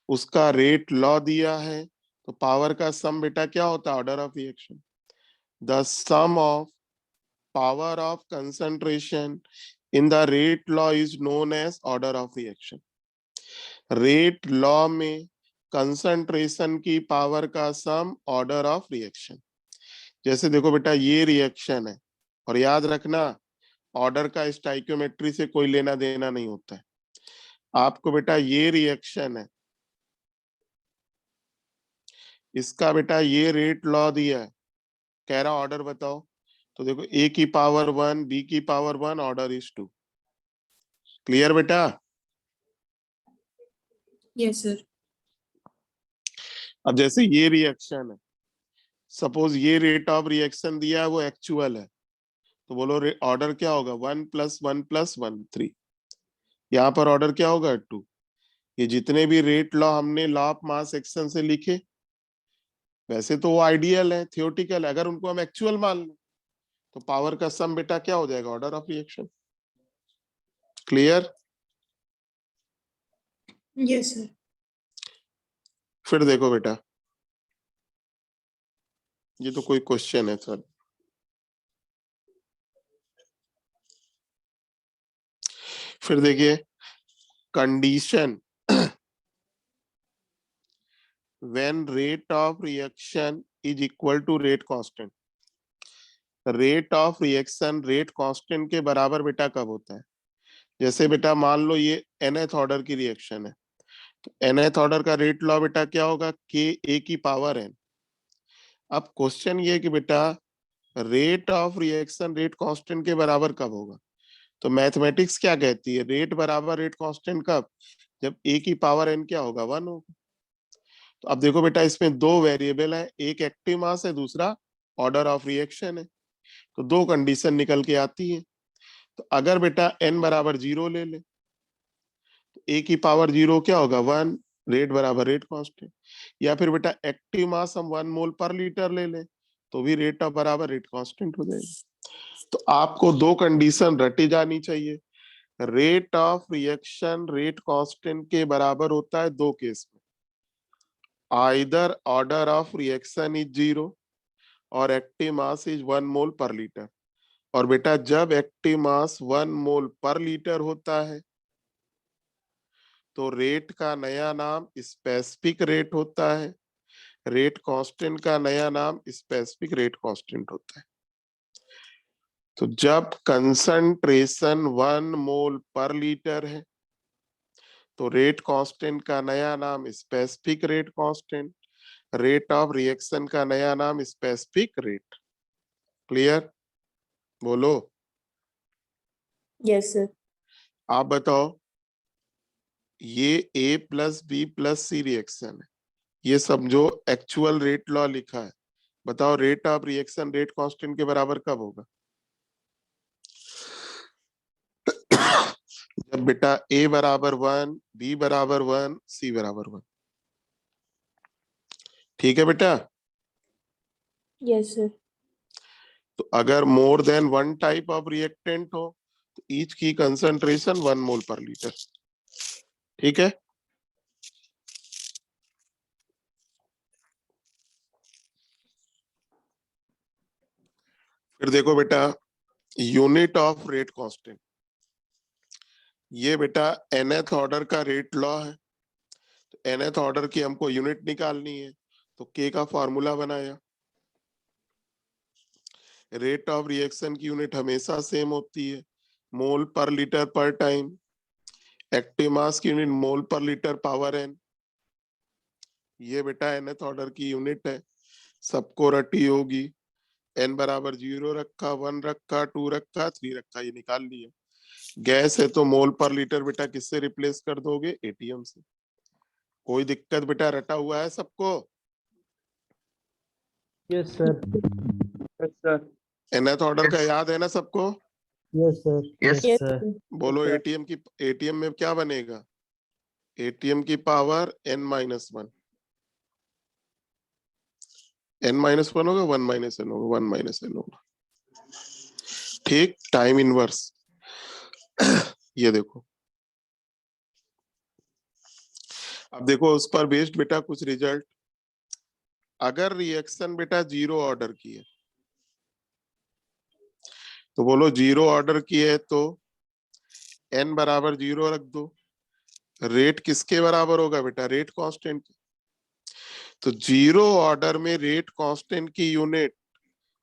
उसका रेट लॉ दिया है, तो पावर का सम बेटा क्या होता है? Order of reaction. The sum of power of concentration in the rate law is known as order of reaction. Rate law में कंसंट्रेशन की पावर का सम ऑर्डर ऑफ रिएक्शन। जैसे देखो बेटा, ये रिएक्शन है, और याद रखना ऑर्डर का स्टाइकियोमेट्री से कोई लेना देना नहीं होता है। आपको बेटा ये रिएक्शन है, इसका बेटा ये रेट लॉ दिया है, कह रहा ऑर्डर बताओ। तो देखो A की पावर 1, B की पावर 1, ऑर्डर इज 2। क्लियर बेटा? Yes, sir. अब जैसे ये रिएक्शन है, सपोज ये रेट ऑफ रिएक्शन दिया है वो एक्चुअल है, तो बोलो ऑर्डर क्या होगा? 1 + 1 + 1 3। यहाँ पर ऑर्डर क्या होगा? 2। ये जितने भी रेट लॉ हमने लॉ ऑफ मास एक्शन से लिखे, वैसे तो वो आइडियल है, थियोरेटिकल है, अगर उनको हम एक्चुअल मान लें तो पावर का सम बेटा क्या हो जाएगा? Order of reaction. Clear? Yes, sir. फिर देखो बेटा, ये तो कोई क्वेश्चन है सर। फिर देखिए, condition when rate of reaction is equal to rate constant। Rate of reaction rate constant के बराबर बेटा कब होता है? जैसे बेटा मान लो ये nth ऑर्डर की रिएक्शन है, तो nth ऑर्डर का रेट लॉ बेटा क्या होगा? K A की पावर n। अब क्वेश्चन ये कि बेटा rate of reaction rate constant के बराबर कब होगा? तो मैथमेटिक्स क्या कहती है? रेट बराबर रेट कांस्टेंट कब? जब A की पावर n क्या होगा? 1 होगा। तो अब देखो बेटा, इसमें दो वेरिएबल है, एक एक्टिव मास है, दूसरा ऑर्डर ऑफ रिएक्शन है। तो दो कंडीशन निकल के आती है। तो अगर बेटा n बराबर 0 ले ले, तो A की पावर 0 क्या होगा? 1, रेट बराबर रेट कांस्टेंट। या फिर बेटा एक्टिव मास हम 1 मोल पर लीटर ले ले, तो भी रेट ऑफ बराबर रेट कांस्टेंट हो जाएगी। तो आपको दो कंडीशन रटी जानी चाहिए। Rate of reaction rate constant के बराबर होता है दो केस में, either order of reaction is 0 और active mass is 1 mole per litre. और बेटा जब एक्टिव मास 1 मोल पर लीटर होता है, तो रेट का नया नाम स्पेसिफिक रेट होता है, रेट कांस्टेंट का नया नाम स्पेसिफिक रेट कांस्टेंट होता है। तो जब कंसंट्रेशन 1 मोल पर लीटर है, तो रेट कांस्टेंट का नया नाम specific rate constant, rate of reaction का नया नाम स्पेसिफिक रेट। क्लियर? बोलो। Yes, sir. आप बताओ, ये A + B + C रिएक्शन है, ये सब जो एक्चुअल रेट लॉ लिखा है, बताओ rate of reaction rate constant के बराबर कब होगा? जब बेटा A बराबर 1, B बराबर 1, C बराबर 1। ठीक है बेटा? Yes, sir. तो अगर more than 1 type of reactant हो, तो ईच की कंसंट्रेशन 1 मोल पर लीटर। ठीक है? फिर देखो बेटा, यूनिट ऑफ रेट कांस्टेंट, ये बेटा nth ऑर्डर का रेट लॉ है। तो nth ऑर्डर की हमको यूनिट निकालनी है, तो k का फॉर्मूला बनाया। रेट ऑफ रिएक्शन की यूनिट हमेशा सेम होती है, मोल पर लीटर पर टाइम। एक्टिव मास की unit mole per litre power n। ये बेटा nth ऑर्डर की यूनिट है, सबको रटी होगी। n बराबर 0 रखा, 1 रखा, 2 रखा, 3 रखा, ये निकाल लिया। गैस है तो मोल पर लीटर बेटा किससे रिप्लेस कर दोगे? एटीएम से। कोई दिक्कत बेटा? रटा हुआ है सबको? Yes sir. Yes, sir. nth order का Yes. याद है ना सबको? Yes sir. Yes. Yes, sir. sir. बोलो sir. एटीएम में क्या बनेगा? एटीएम की पावर n-1। n-1 होगा, 1 - n होगा, 1 - n होगा। ठीक, टाइम इनवर्स। ये देखो, अब देखो उस पर बेस्ड बेटा कुछ रिजल्ट। अगर रिएक्शन बेटा 0 ऑर्डर की है, तो बोलो 0 ऑर्डर की है तो n बराबर 0 रख दो। रेट किसके बराबर होगा बेटा? Rate constant. तो 0 ऑर्डर में रेट कांस्टेंट की यूनिट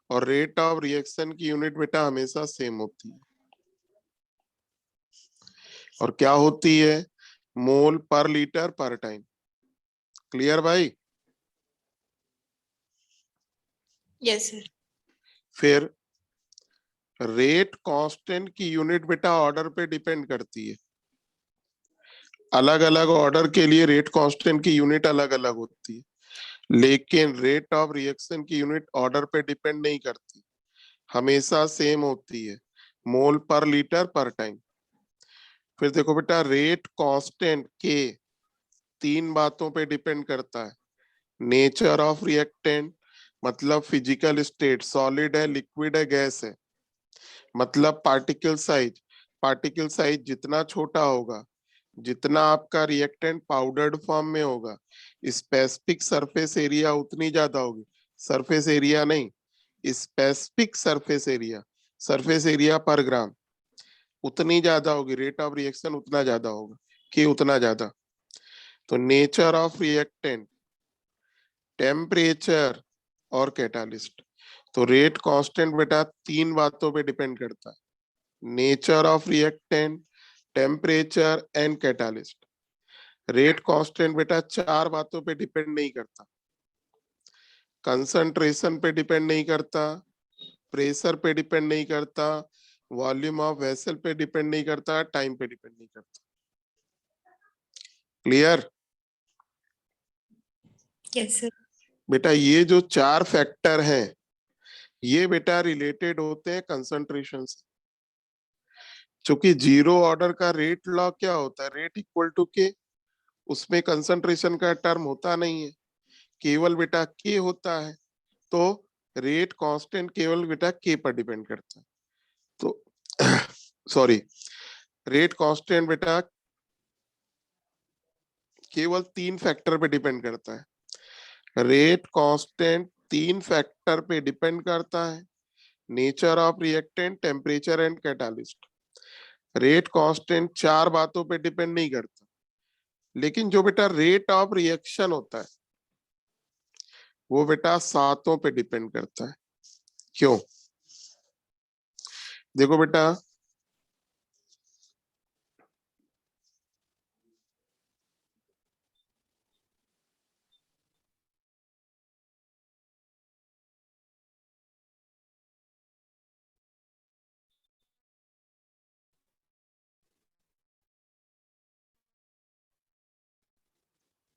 और रेट ऑफ रिएक्शन की यूनिट बेटा हमेशा सेम होती है। और क्या होती है? मोल पर लीटर पर टाइम। क्लियर भाई? Yes, sir. फिर रेट कांस्टेंट की यूनिट बेटा ऑर्डर पे डिपेंड करती है। अलग अलग ऑर्डर के लिए रेट कांस्टेंट की यूनिट अलग अलग होती है, लेकिन रेट ऑफ रिएक्शन की यूनिट ऑर्डर पे डिपेंड नहीं करती, हमेशा सेम होती है, मोल पर लीटर पर टाइम। फिर देखो बेटा, रेट कांस्टेंट के 3 बातों पे डिपेंड करता है। नेचर ऑफ रिएक्टेंट, मतलब फिजिकल स्टेट, सॉलिड है, लिक्विड है, गैस है। मतलब पार्टिकल साइज जितना छोटा होगा, जितना आपका रिएक्टेंट पाउडर्ड फॉर्म में होगा, स्पेसिफिक सरफेस एरिया उतनी ज्यादा होगी। सरफेस एरिया नहीं, स्पेसिफिक सरफेस एरिया पर ग्राम उतनी ज्यादा होगी, रेट ऑफ रिएक्शन उतना ज्यादा होगा, कि उतना ज्यादा। तो नेचर ऑफ रिएक्टेंट, टेम्परेचर और कैटालिस्ट। तो रेट कांस्टेंट बेटा 3 बातों पे डिपेंड करता है, nature of reactant, temperature and catalyst. Rate constant बेटा 4 बातों पे डिपेंड नहीं करता, कंसंट्रेशन पे डिपेंड नहीं करता, प्रेशर पे डिपेंड नहीं करता, वॉल्यूम ऑफ वेसल पे डिपेंड नहीं करता, टाइम पे डिपेंड नहीं करता। क्लियर? Yes, sir. बेटा ये जो 4 फैक्टर हैं, ये बेटा रिलेटेड होते हैं कंसंट्रेशन से। क्योंकि 0 ऑर्डर का रेट लॉ क्या होता है? रेट इक्वल टू के। उसमें कंसंट्रेशन का टर्म होता नहीं है, केवल बेटा के होता है। तो रेट कांस्टेंट केवल बेटा के पर डिपेंड करता है। तो सॉरी, रेट कांस्टेंट बेटा केवल 3 फैक्टर पे डिपेंड करता है। रेट कांस्टेंट 3 फैक्टर पे डिपेंड करता है, nature of reactant, temperature and catalyst. Rate constant 4 बातों पे डिपेंड नहीं करता, लेकिन जो बेटा रेट ऑफ रिएक्शन होता है वो बेटा 7 पे डिपेंड करता है। क्यों? देखो बेटा,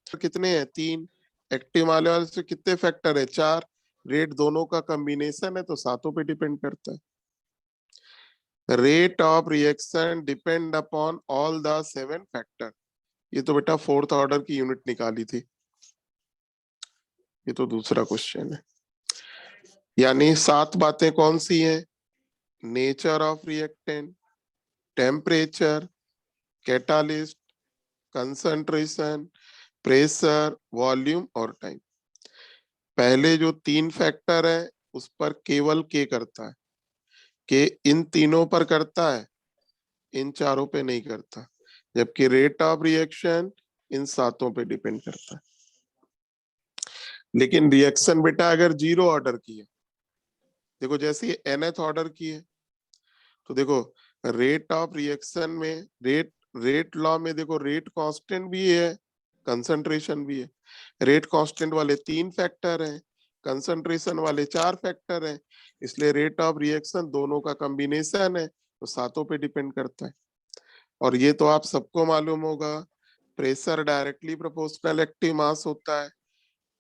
कितने हैं? 3। एक्टिव वाले से कितने फैक्टर है? 4। रेट दोनों का कॉम्बिनेशन है तो 7 पे डिपेंड करता है। Rate of reaction depend upon all the 7 factor. ये तो बेटा 4th ऑर्डर की यूनिट निकाली थी, ये तो दूसरा क्वेश्चन है। यानी 7 बातें कौन सी हैं? Nature of reactant, temperature, catalyst, concentration, pressure, volume और टाइम। पहले जो 3 फैक्टर है उस पर केवल के करता है, के इन तीनों पर करता है, इन चारों पे नहीं करता। जबकि रेट ऑफ रिएक्शन इन सातों पे डिपेंड करता है। लेकिन रिएक्शन बेटा अगर 0 ऑर्डर की है, देखो जैसे nth ऑर्डर की है, तो देखो रेट ऑफ रिएक्शन में रेट लॉ में देखो रेट कांस्टेंट भी है, कंसंट्रेशन भी है। रेट कांस्टेंट वाले 3 फैक्टर हैं, कंसंट्रेशन वाले 4 फैक्टर हैं, इसलिए रेट ऑफ रिएक्शन दोनों का कॉम्बिनेशन है, तो सातों पे डिपेंड करता है। और ये तो आप सबको मालूम होगा, pressure directly proportional active mass होता है,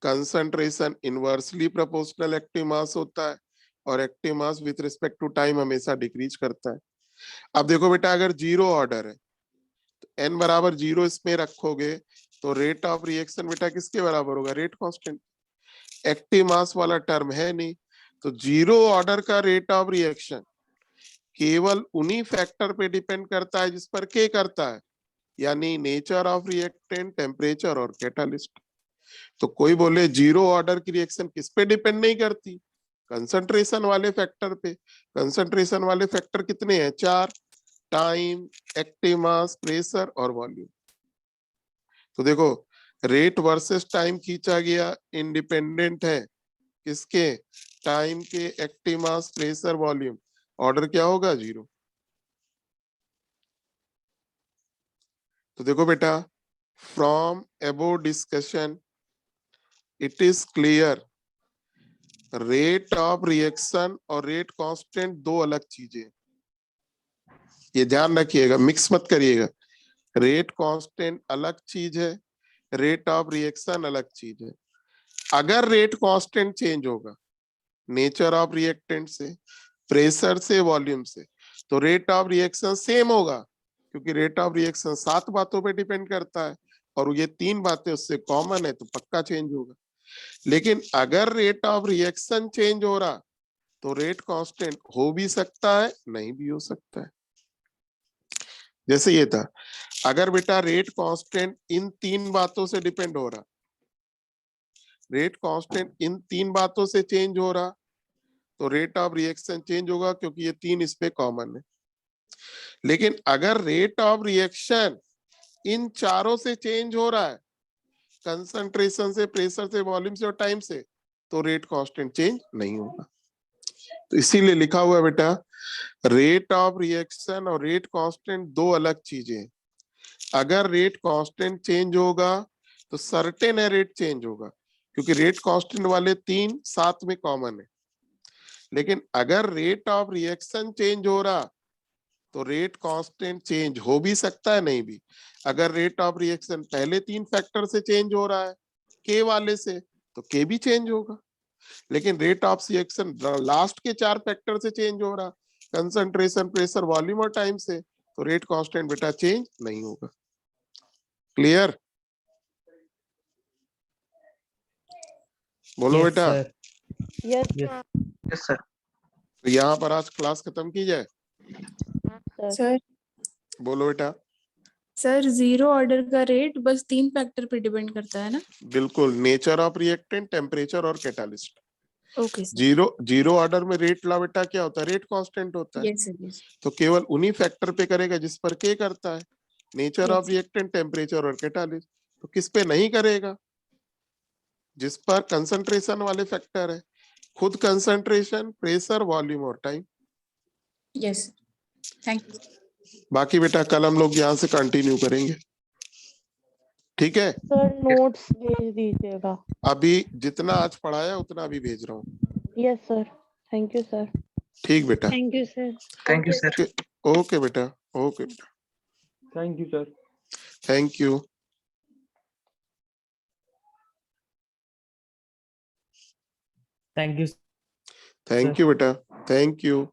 concentration inversely proportional active mass होता है, और active mass with respect to time हमेशा डिक्रीज करता है। अब देखो बेटा अगर 0 ऑर्डर है तो n बराबर 0 इसमें रखोगे तो रेट ऑफ रिएक्शन बेटा किसके बराबर होगा, रेट कांस्टेंट। एक्टिव मास वाला टर्म है नहीं, तो 0 ऑर्डर का रेट ऑफ रिएक्शन केवल उन्हीं फैक्टर पे डिपेंड करता है जिस पर K करता है, यानी नेचर ऑफ रिएक्टेंट, टेम्परेचर और कैटालिस्ट। तो कोई बोले 0 ऑर्डर की रिएक्शन किस पे डिपेंड नहीं करती, कंसंट्रेशन वाले फैक्टर पे। कंसंट्रेशन वाले फैक्टर कितने हैं, 4, टाइम, एक्टिव मास, प्रेशर और वॉल्यूम। तो देखो रेट वर्सेस टाइम खींचा गया, इंडिपेंडेंट है किसके, टाइम के, active mass, pressure, volume. Order क्या होगा, 0। तो देखो बेटा from above discussion it is clear, rate of reaction और रेट कांस्टेंट दो अलग चीजें, ये ध्यान रखिएगा, मिक्स मत करिएगा। रेट कांस्टेंट अलग चीज है, रेट ऑफ रिएक्शन अलग चीज है। अगर रेट कांस्टेंट चेंज होगा नेचर ऑफ रिएक्टेंट से, प्रेशर से, वॉल्यूम से, तो रेट ऑफ रिएक्शन सेम होगा, क्योंकि रेट ऑफ रिएक्शन 7 बातों पे डिपेंड करता है और ये 3 बातें उससे कॉमन है, तो पक्का चेंज होगा। लेकिन अगर रेट ऑफ रिएक्शन चेंज हो रहा तो रेट कांस्टेंट हो भी सकता है, नहीं भी हो सकता है। जैसे ये था, अगर बेटा रेट कांस्टेंट इन 3 बातों से डिपेंड हो रहा, रेट कांस्टेंट इन 3 बातों से चेंज हो रहा, तो रेट ऑफ रिएक्शन चेंज होगा, क्योंकि ये 3 इस पे कॉमन है। लेकिन अगर रेट ऑफ रिएक्शन इन चारों से चेंज हो रहा है, कंसंट्रेशन से, प्रेशर से, वॉल्यूम से और टाइम से, तो रेट कांस्टेंट चेंज नहीं होगा। तो इसीलिए लिखा हुआ है बेटा, रेट ऑफ रिएक्शन और रेट कांस्टेंट दो अलग चीजें हैं। अगर रेट कांस्टेंट चेंज होगा तो सर्टेन है रेट चेंज होगा, क्योंकि रेट कांस्टेंट वाले 3 साथ में कॉमन है। लेकिन अगर रेट ऑफ रिएक्शन चेंज हो रहा तो रेट कांस्टेंट चेंज हो भी सकता है, नहीं भी। अगर रेट ऑफ रिएक्शन पहले 3 फैक्टर से चेंज हो रहा है के वाले से, तो के भी चेंज होगा। लेकिन रेट ऑफ रिएक्शन लास्ट के 4 फैक्टर से चेंज हो रहा, कंसंट्रेशन, प्रेशर, वॉल्यूम और टाइम से, तो रेट कांस्टेंट बेटा चेंज नहीं होगा। क्लियर? बोलो बेटा। Yes yes sir. तो यहाँ पर आज क्लास खत्म की जाए। सर बोलो बेटा। सर 0 ऑर्डर का रेट बस 3 फैक्टर पे डिपेंड करता है ना? बिल्कुल, नेचर ऑफ रिएक्टेंट, टेम्परेचर और कैटालिस्ट। Okay sir. 0 ऑर्डर में रेट लॉ बेटा क्या होता है, रेट कांस्टेंट होता है। Yes sir, yes. तो केवल उन्हीं फैक्टर पे करेगा जिस पर के करता है, nature of Yes. Reactant, temperature और कैटालिस्ट। तो किस पे नहीं करेगा, जिस पर कंसंट्रेशन वाले फैक्टर है, खुद कंसंट्रेशन, प्रेशर, वॉल्यूम और टाइम। Yes, thank you. बाकी बेटा कल हम लोग यहाँ से कंटिन्यू करेंगे, ठीक है? सर नोट्स भेज दीजिएगा। अभी जितना आज पढ़ाया उतना अभी भेज रहा हूँ। Yes sir, thank you sir. ठीक बेटा, Thank you, sir. Thank you sir. Okay बेटा, ओके बेटा, thank you sir. Thank you. Thank you thank you बेटा, थैंक यू।